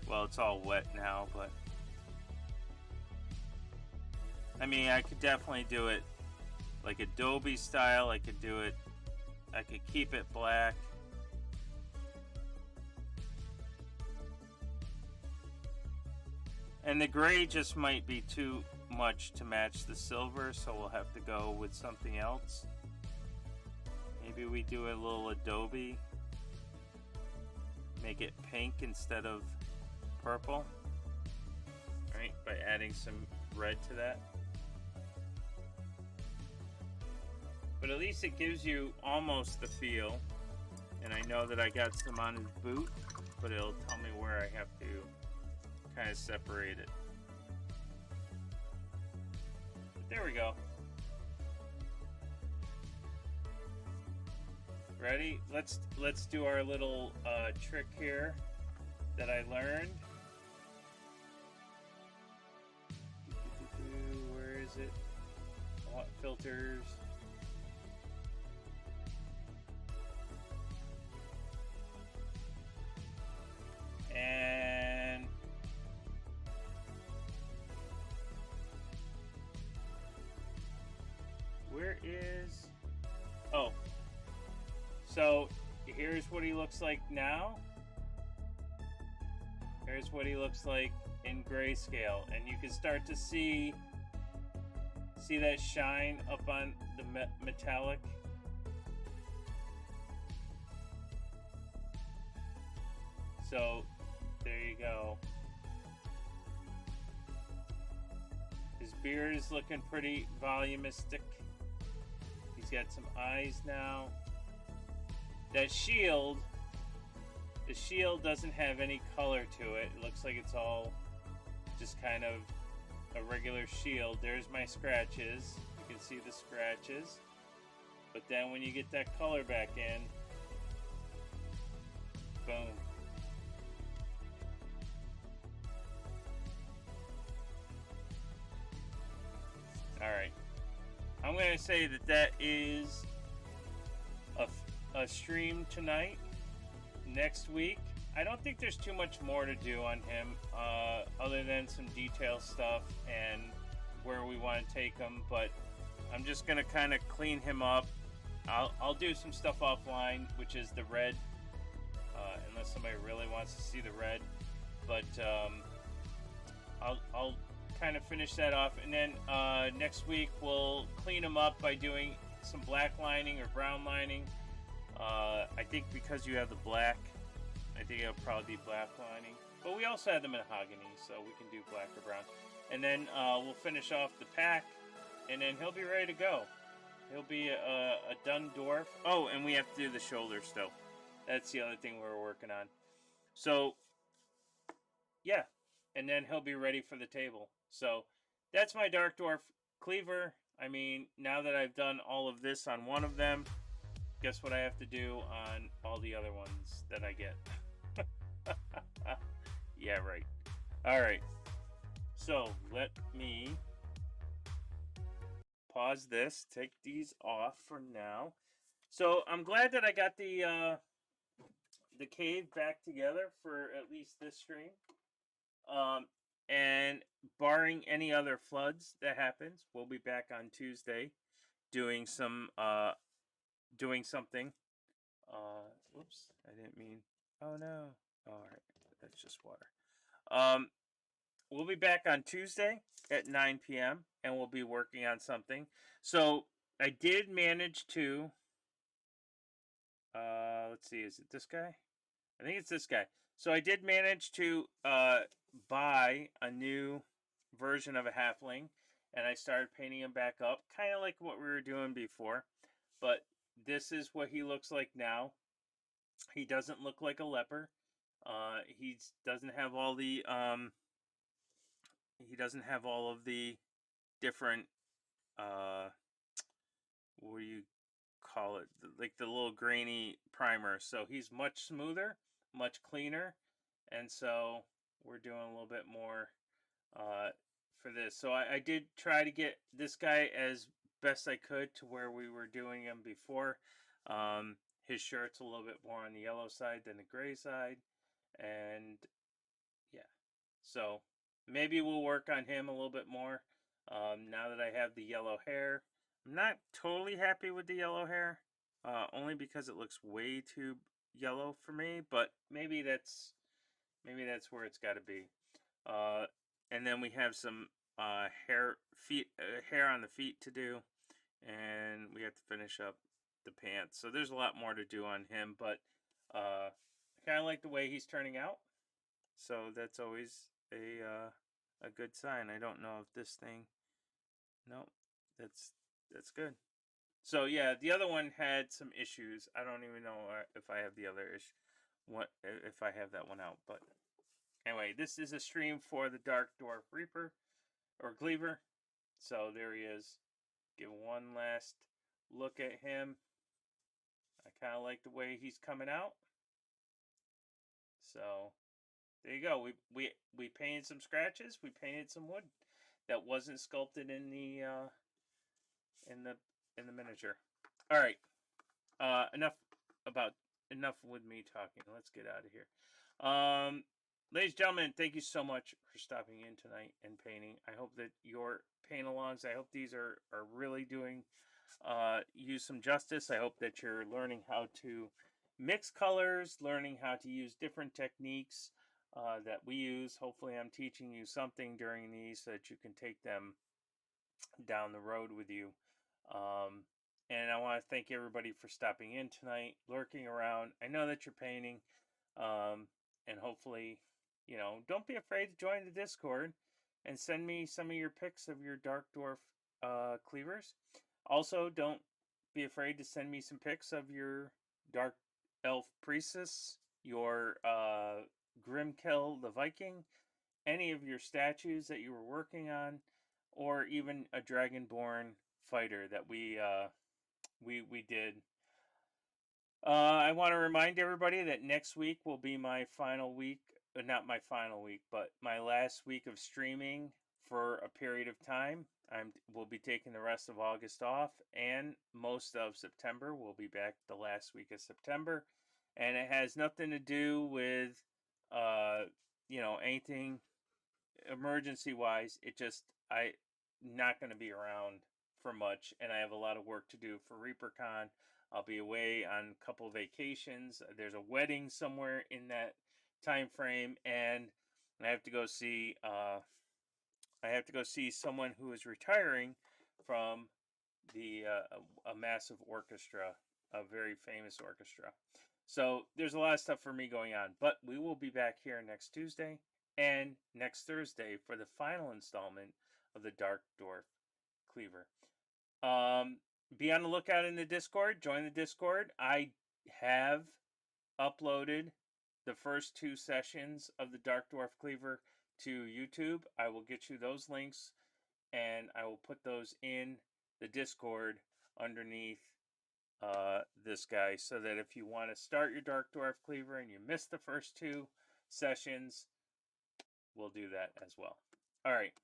Well, it's all wet now, but I mean, I could definitely do it like Adobe style. I could do it, I could keep it black. And the gray just might be too much to match the silver, so we'll have to go with something else. Maybe we do a little Adobe. Make it pink instead of purple. Right, by adding some red to that. But at least it gives you almost the feel. And I know that I got some on his boot, but it'll tell me where I have to kind of separate it. But there we go. Ready? Let's do our little trick here that I learned. Where is it? Filters. And where is, oh, so here's what he looks like now. Here's what he looks like in grayscale, and you can start to see that shine up on the metallic. So there you go. His beard is looking pretty volumistic. He's got some eyes now. That shield, the shield doesn't have any color to it. It looks like it's all just kind of a regular shield. There's my scratches. You can see the scratches. But then when you get that color back in, boom. Alright. I'm going to say that is a stream tonight. Next week, I don't think there's too much more to do on him other than some detail stuff and where we want to take him, but I'm just going to kind of clean him up. I'll do some stuff offline, which is the red, unless somebody really wants to see the red, but I'll kind of finish that off, and then next week we'll clean him up by doing some black lining or brown lining. I think because you have the black, I think it'll probably be black lining. But we also have the mahogany, so we can do black or brown. And then we'll finish off the pack, and then he'll be ready to go. He'll be a done dwarf. Oh, and we have to do the shoulder still. That's the other thing we're working on. So, yeah. And then he'll be ready for the table. So, that's my Dark Dwarf Cleaver. I mean, now that I've done all of this on one of them, guess what I have to do on all the other ones that I get? Yeah, right. All right. So let me pause this, take these off for now. So I'm glad that I got the cave back together for at least this stream. Um, and barring any other floods that happens, we'll be back on Tuesday doing doing something. Whoops, I didn't mean. Oh no. All right, that's just water. Um, we'll be back on Tuesday at 9 p.m. and we'll be working on something. So I did manage to. Let's see, is it this guy? I think it's this guy. So I did manage to buy a new version of a halfling, and I started painting him back up, kind of like what we were doing before. But this is what he looks like now. He doesn't look like a leper. He doesn't have all the he doesn't have all of the different uh what do you call it, like the little grainy primer. So he's much smoother, much cleaner, and so we're doing a little bit more uh, for this. So I did try to get this guy as best I could to where we were doing him before. His shirt's a little bit more on the yellow side than the gray side, and yeah, so maybe we'll work on him a little bit more. Now that I have the yellow hair, I'm not totally happy with the yellow hair, only because it looks way too yellow for me. But maybe that's where it's got to be. Uh, and then we have some hair on the feet to do, and we have to finish up the pants. So there's a lot more to do on him, but I kind of like the way he's turning out. So that's always a good sign. I don't know if this thing. No, that's that's good. So yeah, the other one had some issues. I don't even know if I have the other issue. What if I have that one out? But anyway, this is a stream for the Dark Dwarf Reaper or Cleaver. So there he is. Give one last look at him. I kind of like the way he's coming out. So there you go. We painted some scratches. We painted some wood that wasn't sculpted in in the in the miniature. All right. Enough about enough with me talking. Let's get out of here. Ladies and gentlemen, thank you so much for stopping in tonight and painting. I hope that your paint alongs. I hope these are really doing you some justice. I hope that you're learning how to mix colors, learning how to use different techniques that we use. Hopefully, I'm teaching you something during these so that you can take them down the road with you. Um, and I want to thank everybody for stopping in tonight, lurking around. I know that you're painting, and hopefully, don't be afraid to join the Discord and send me some of your pics of your Dark Dwarf cleavers. Also, don't be afraid to send me some pics of your Dark Elf Priestess, your Grimkill the Viking, any of your statues that you were working on, or even a Dragonborn fighter that we did. I want to remind everybody that next week will be my final week, not my final week, but my last week of streaming for a period of time. We'll be taking the rest of August off and most of September. We'll be back the last week of September, and it has nothing to do with anything emergency wise. It just I not going to be around for much, and I have a lot of work to do for ReaperCon. I'll be away on a couple of vacations. There's a wedding somewhere in that time frame, and I have to go see. I have to go see someone who is retiring from the a massive orchestra, a very famous orchestra. So there's a lot of stuff for me going on, but we will be back here next Tuesday and next Thursday for the final installment of the Dark Dwarf Cleaver. Um, be on the lookout in the Discord. Join the Discord. I have uploaded the first two sessions of the Dark Dwarf Cleaver to YouTube. I will get you those links and I will put those in the Discord underneath this guy, so that if you want to start your Dark Dwarf Cleaver and you miss the first 2 sessions, we'll do that as well. All right.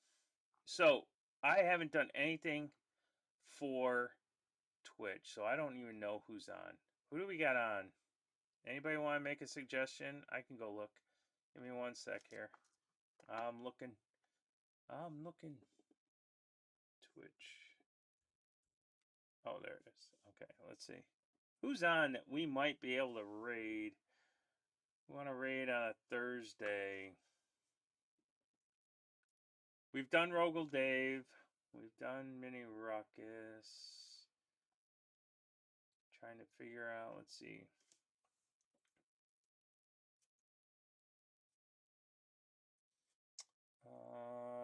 So I haven't done anything for Twitch, so I don't even know who's on. Who do we got on? Anybody want to make a suggestion? I can go look. Give me 1 sec here. I'm looking. Twitch. Oh, there it is. Okay, let's see. Who's on that we might be able to raid? We want to raid on a Thursday. We've done Rogel Dave. We've done Mini Ruckus. Trying to figure out, let's see.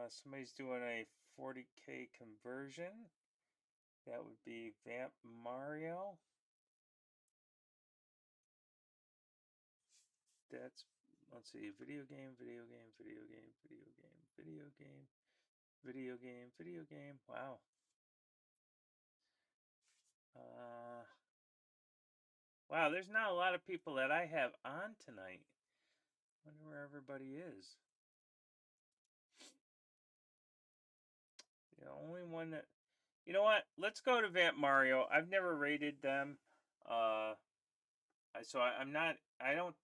Somebody's doing a 40K conversion. That would be Vamp Mario. That's, let's see, video game. Wow. Wow, there's not a lot of people that I have on tonight. Wonder where everybody is. The only one that, you know what? Let's go to Vamp Mario. I've never rated them. So I'm not. I don't.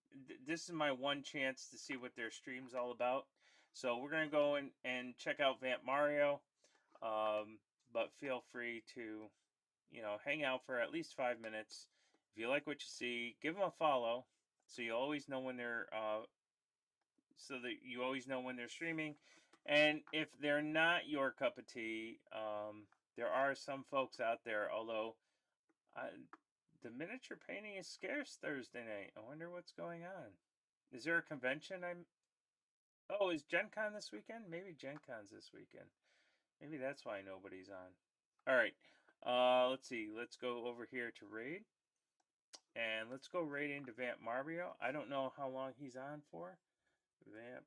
This is my one chance to see what their stream's all about. So we're gonna go and check out Vamp Mario. But feel free to, hang out for at least 5 minutes. If you like what you see, give them a follow, so you always know when they're streaming. And if they're not your cup of tea, there are some folks out there. Although the miniature painting is scarce Thursday night. I wonder what's going on. Is there a convention? Oh, is Gen Con this weekend? Maybe Gen Con's this weekend. Maybe that's why nobody's on. All right. Let's see. Let's go over here to raid. And let's go right into Vamp Mario. I don't know how long he's on for. Vamp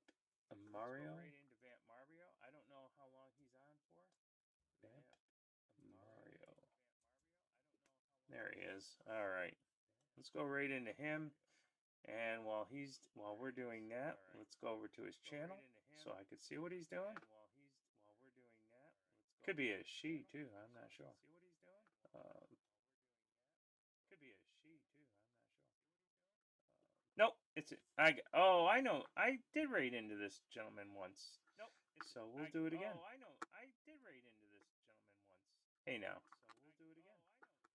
Mario. Let's go right into Vamp Mario. I don't know how long he's on for. Vamp Mario. There he is. All right. Let's go right into him. And while we're doing that, let's go over to his channel so I could see what he's doing. Could be a she too. I'm not sure. Could be a she too. I'm not sure. Nope. I know. I did raid into this gentleman once. Nope. So we'll do it again. Oh, I know. I did raid into this gentleman once. Hey now. So we'll do it again. Hey now.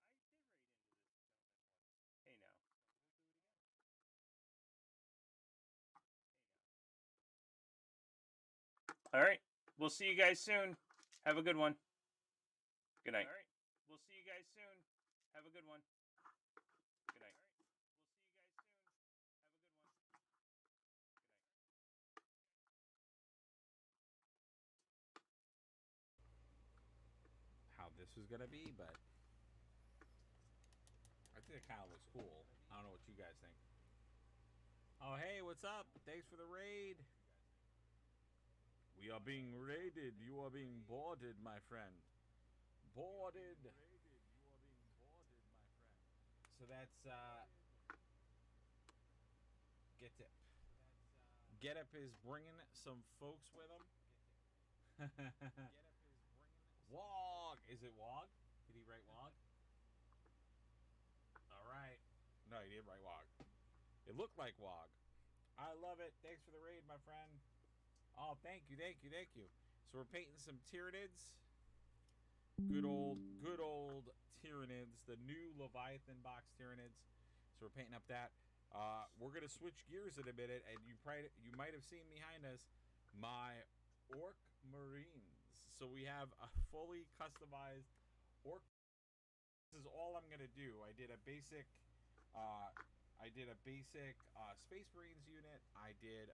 All right. We'll see you guys soon. Have a good one. Good night. All right. We'll see you guys soon. Have a good one. Good night. How this was gonna be, but I think it kind of looks cool. I don't know what you guys think. Oh, hey, what's up? Thanks for the raid. We are being raided. You are being boarded, my friend. Boarded. So that's Getip. Getip is bringing some folks with him. Wog. Is it Wog? Did he write Wog? All right. No, he didn't write Wog. It looked like Wog. I love it. Thanks for the raid, my friend. Oh, thank you. So we're painting some Tyranids. Good old Tyranids. The new Leviathan box Tyranids. So we're painting up that. We're gonna switch gears in a minute, and you might have seen behind us my Orc Marines. So we have a fully customized Orc. This is all I'm gonna do. I did a basic Space Marines unit. I did